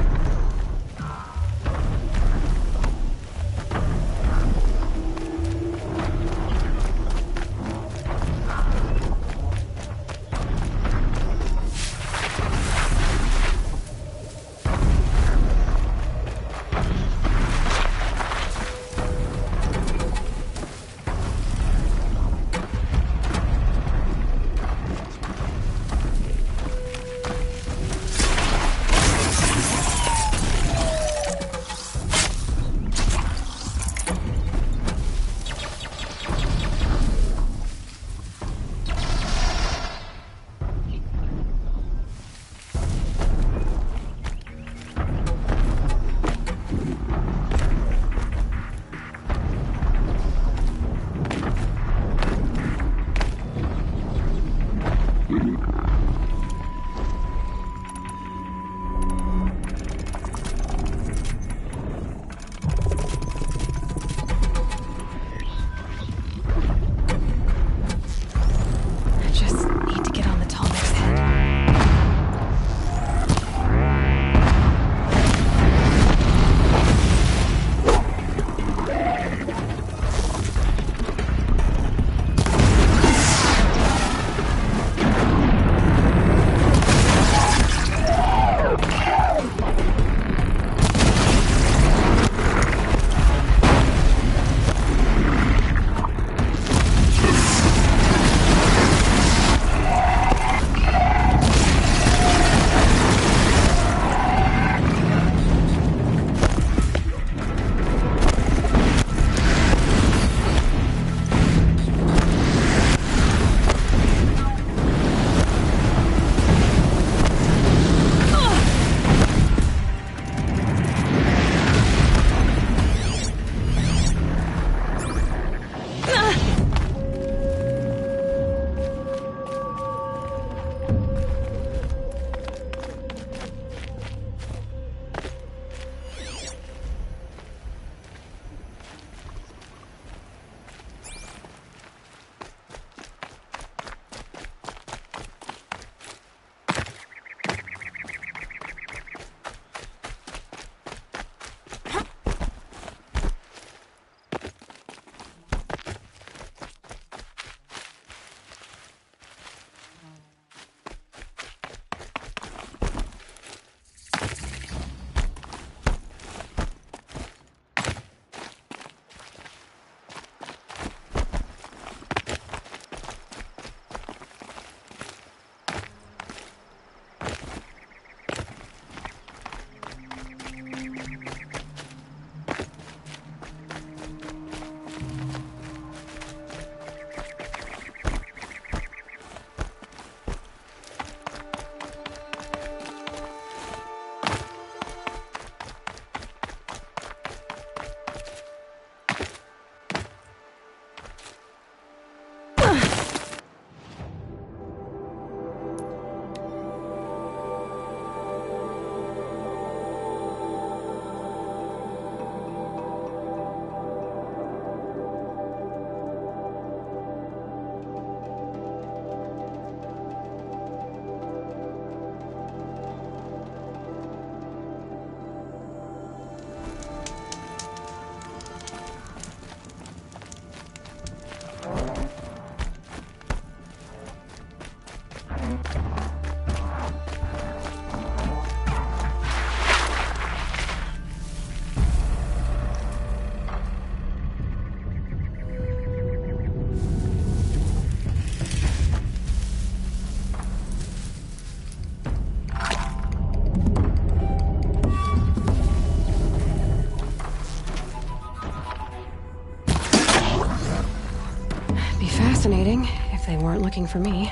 Fascinating, if they weren't looking for me.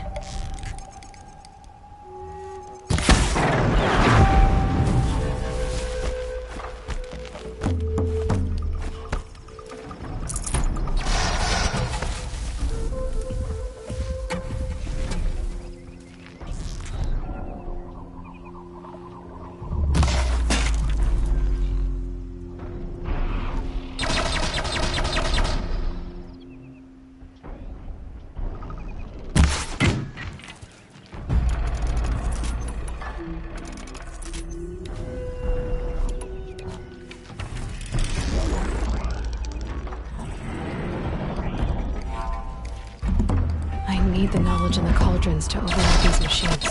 need the knowledge in the cauldrons to override these machines.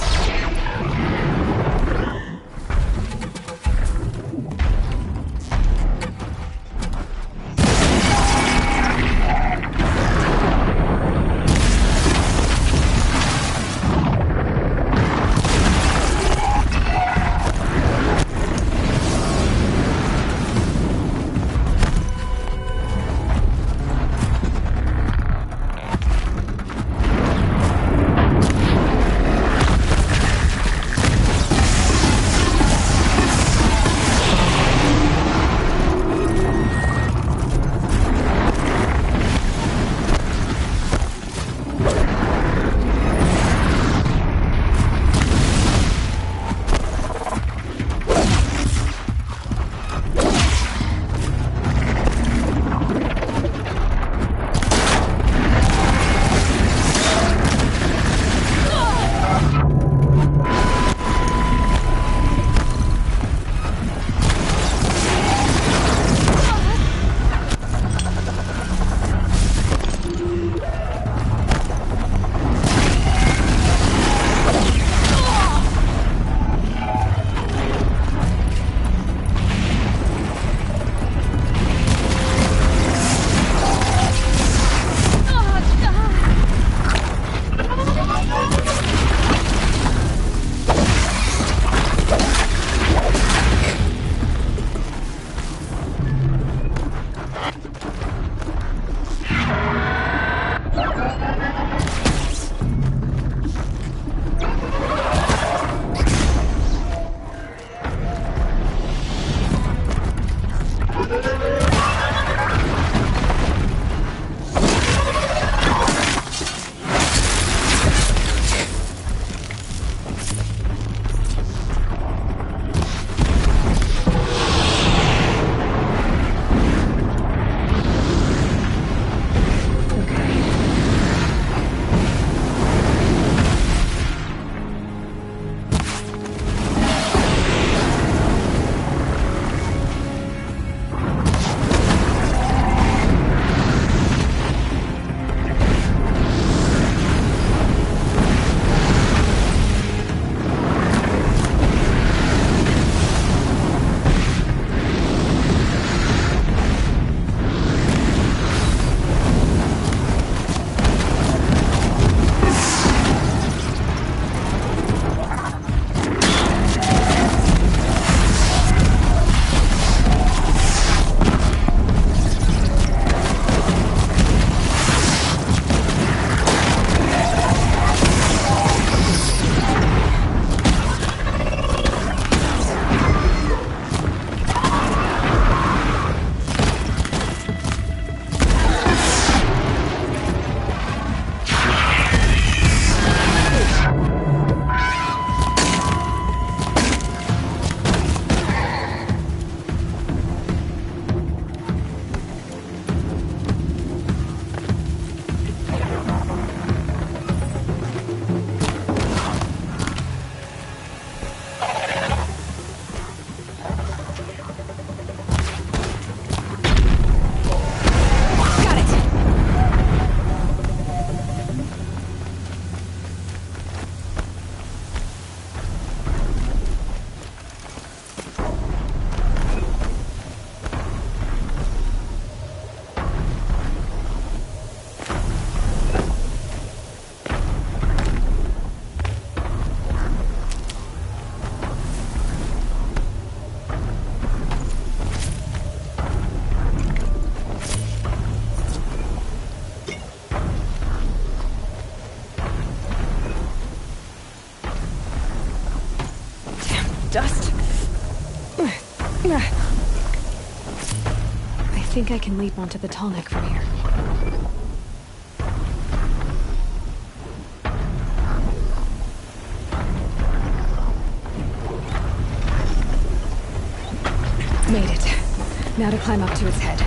Dust. I think I can leap onto the Tallneck from here. Made it. Now to climb up to its head.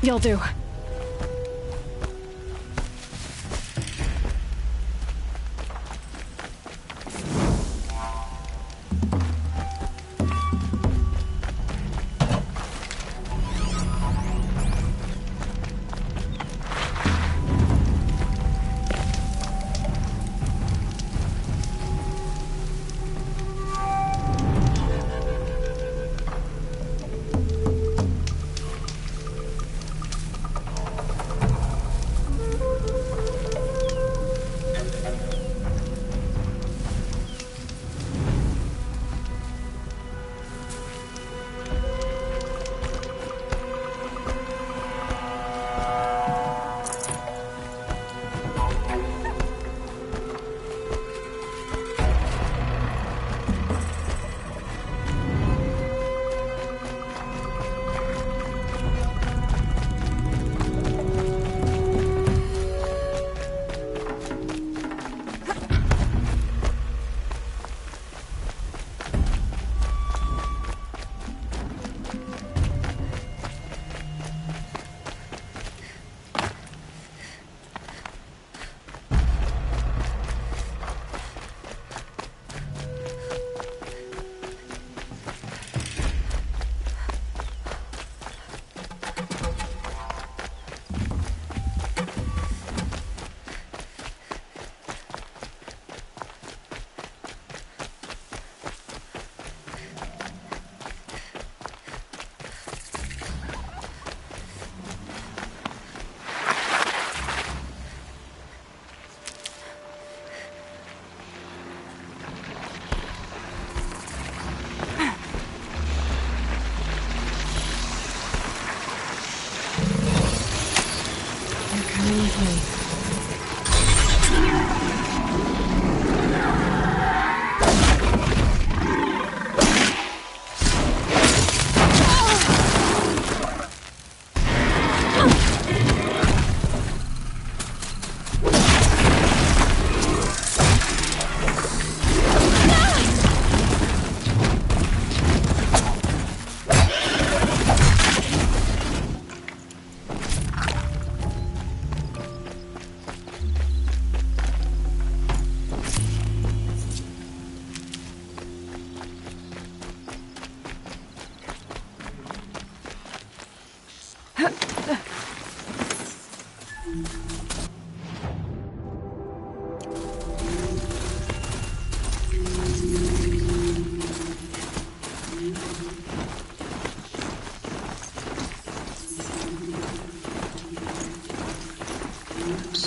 You'll do.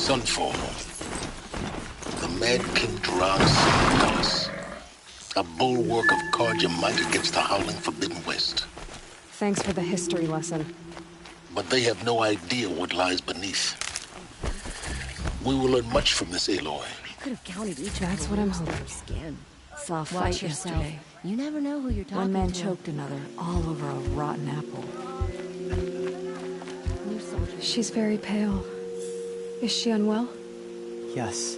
Sunfall. The Mad King Duran's palace. A bulwark of Carja might against the howling Forbidden West. Thanks for the history lesson. But they have no idea what lies beneath. We will learn much from this, Aloy. I could have counted each. That's what I'm hoping. Skin. Saw a Watch fight yourself. yesterday. You never know who you're talking to. One man choked another, all over a rotten apple. She's very pale. Is she unwell? Yes.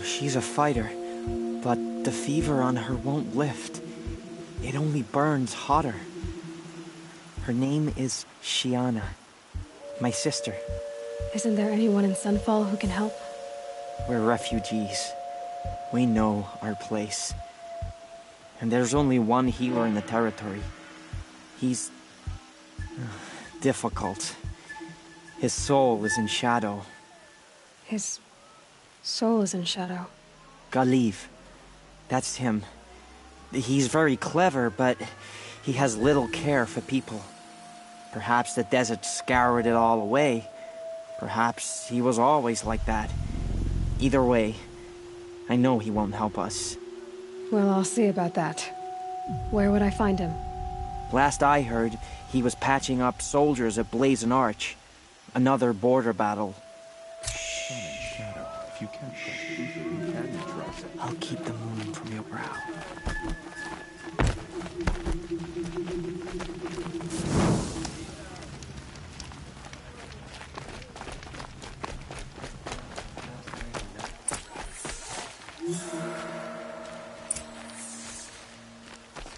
She's a fighter, but the fever on her won't lift. It only burns hotter. Her name is Shiana, my sister. Isn't there anyone in Sunfall who can help? We're refugees. We know our place. And there's only one healer in the territory. He's difficult. His soul is in shadow. His soul is in shadow. Galiv. That's him. He's very clever, but he has little care for people. Perhaps the desert scoured it all away. Perhaps he was always like that. Either way, I know he won't help us. Well, I'll see about that. Where would I find him? Last I heard, he was patching up soldiers at Blazon Arch. Another border battle. Shadow. If you can't get you can trust it. I'll keep the moon from your brow.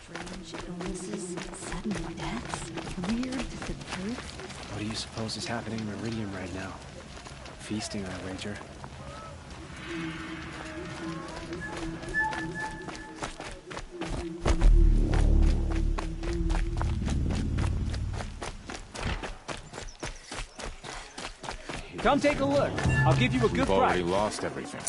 Strange illnesses, sudden deaths, weird to the truth. What do you suppose is happening in Meridian right now? Feasting, I wager. Come take a look. I'll give you a good You've price. already lost everything.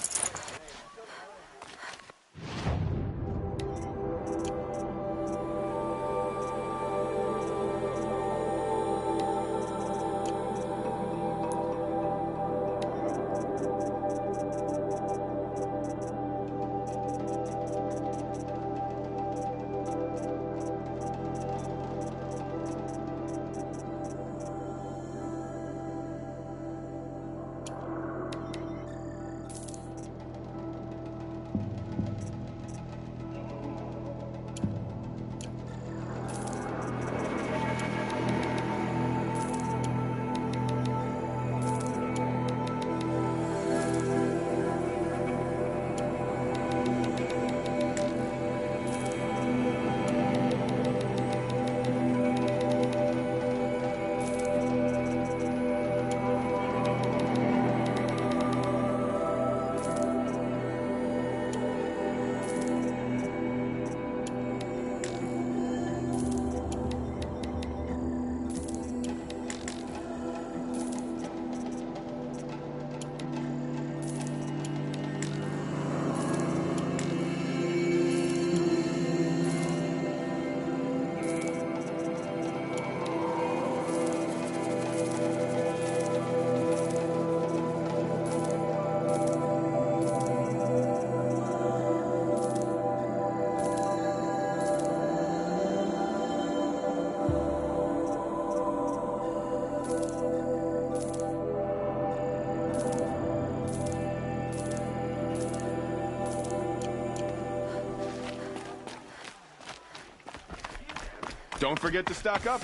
Don't forget to stock up.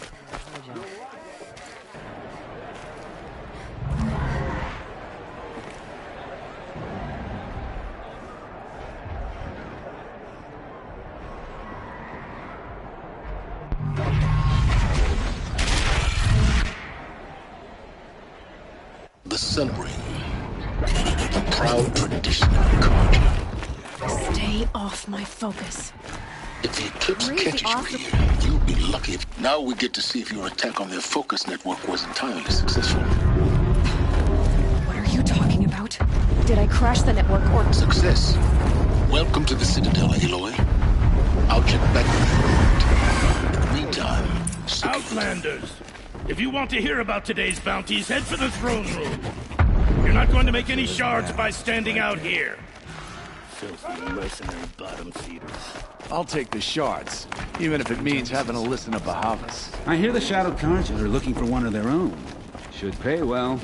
The Sun Ring. A proud tradition of Carja. Stay off my focus. If the eclipse catches you here, you'll be lucky. Now we get to see if your attack on their focus network was entirely successful. What are you talking about? Did I crash the network or... Success. Welcome to the Citadel, Aloy. I'll check back with you. In the meantime... Outlanders! If you want to hear about today's bounties, head for the throne room. You're not going to make any shards by standing out here. Filthy mercenary bottom feeders. I'll take the shards, even if it means having to listen to Bahavas. I hear the Shadow Carja are looking for one of their own. Should pay well.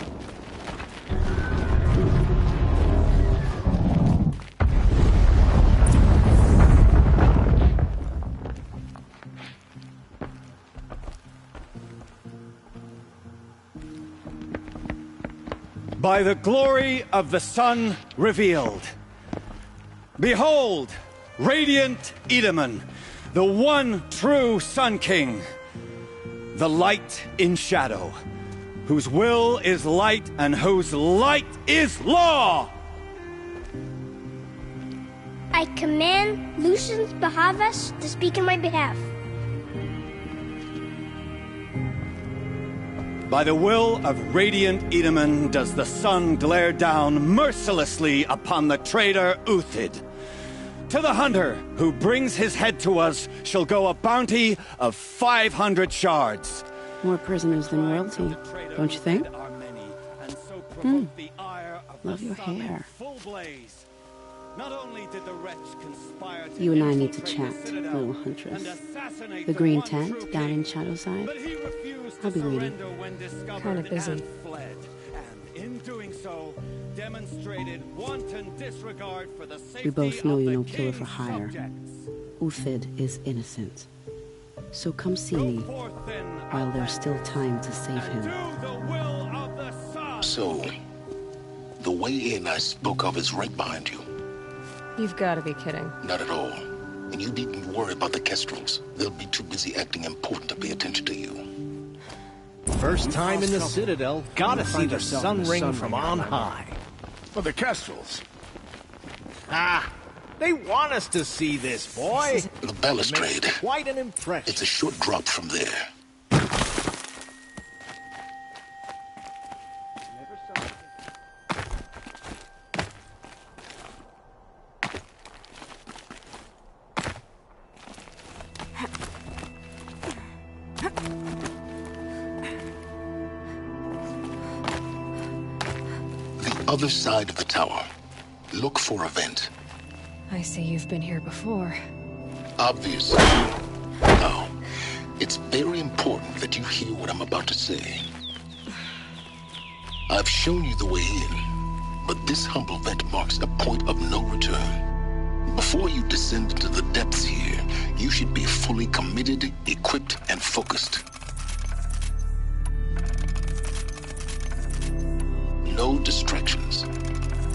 By the glory of the sun revealed. Behold, radiant Edaman, the one true Sun King. The light in shadow, whose will is light and whose light is law! I command Lucius Bahavas to speak in my behalf. By the will of radiant Edaman does the sun glare down mercilessly upon the traitor Uthid. To the hunter who brings his head to us shall go a bounty of 500 shards. More prisoners than royalty, don't you think? Love your hair. You and I need to chat, little huntress. The green tent down in Shadowside? I'll be waiting. Kinda busy. We both know you're no killer for hire. Uthid is innocent. So come see me while there's still time to save him. So, the way in I spoke of is right behind you. You've got to be kidding. Not at all. And you needn't worry about the Kestrels. They'll be too busy acting important to pay attention to you. First time in the Citadel, gotta see the sun ring from on high. For the Kestrels. Ah, they want us to see this, boy. The balustrade. Quite an impression. It's a short drop from there. Other side of the tower. Look for a vent. I see you've been here before. Obviously. Now, it's very important that you hear what I'm about to say. I've shown you the way in, but this humble vent marks a point of no return. Before you descend into the depths here, you should be fully committed, equipped, and focused. No distractions.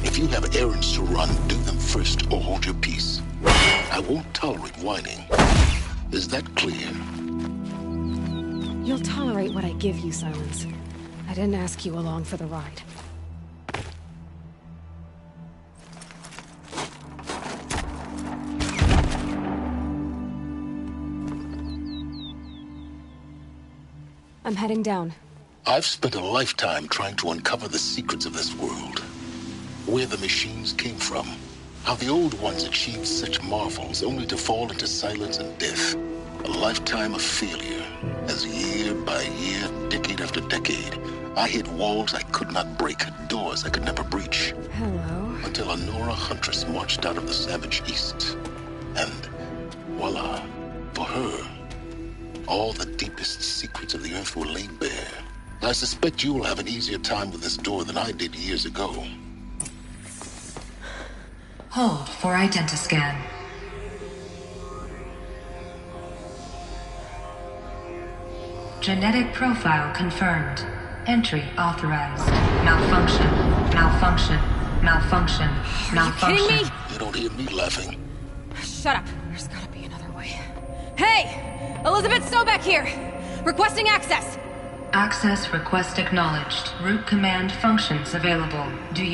If you have errands to run, do them first or hold your peace. I won't tolerate whining. Is that clear? You'll tolerate what I give you, Silence. I didn't ask you along for the ride. I'm heading down. I've spent a lifetime trying to uncover the secrets of this world. Where the machines came from. How the old ones achieved such marvels only to fall into silence and death. A lifetime of failure. As year by year, decade after decade, I hit walls I could not break, doors I could never breach. Hello. Until a Nora huntress marched out of the savage east. And voila, for her, all the deepest secrets of the earth were laid bare. I suspect you will have an easier time with this door than I did years ago. Hold for identiscan. Genetic profile confirmed. Entry authorized. Malfunction. Malfunction. Malfunction. Malfunction. Are you kidding me? You don't hear me laughing. Shut up. There's gotta be another way. Hey! Elizabeth Sobeck here! Requesting access! Access request acknowledged. Root command functions available. Do you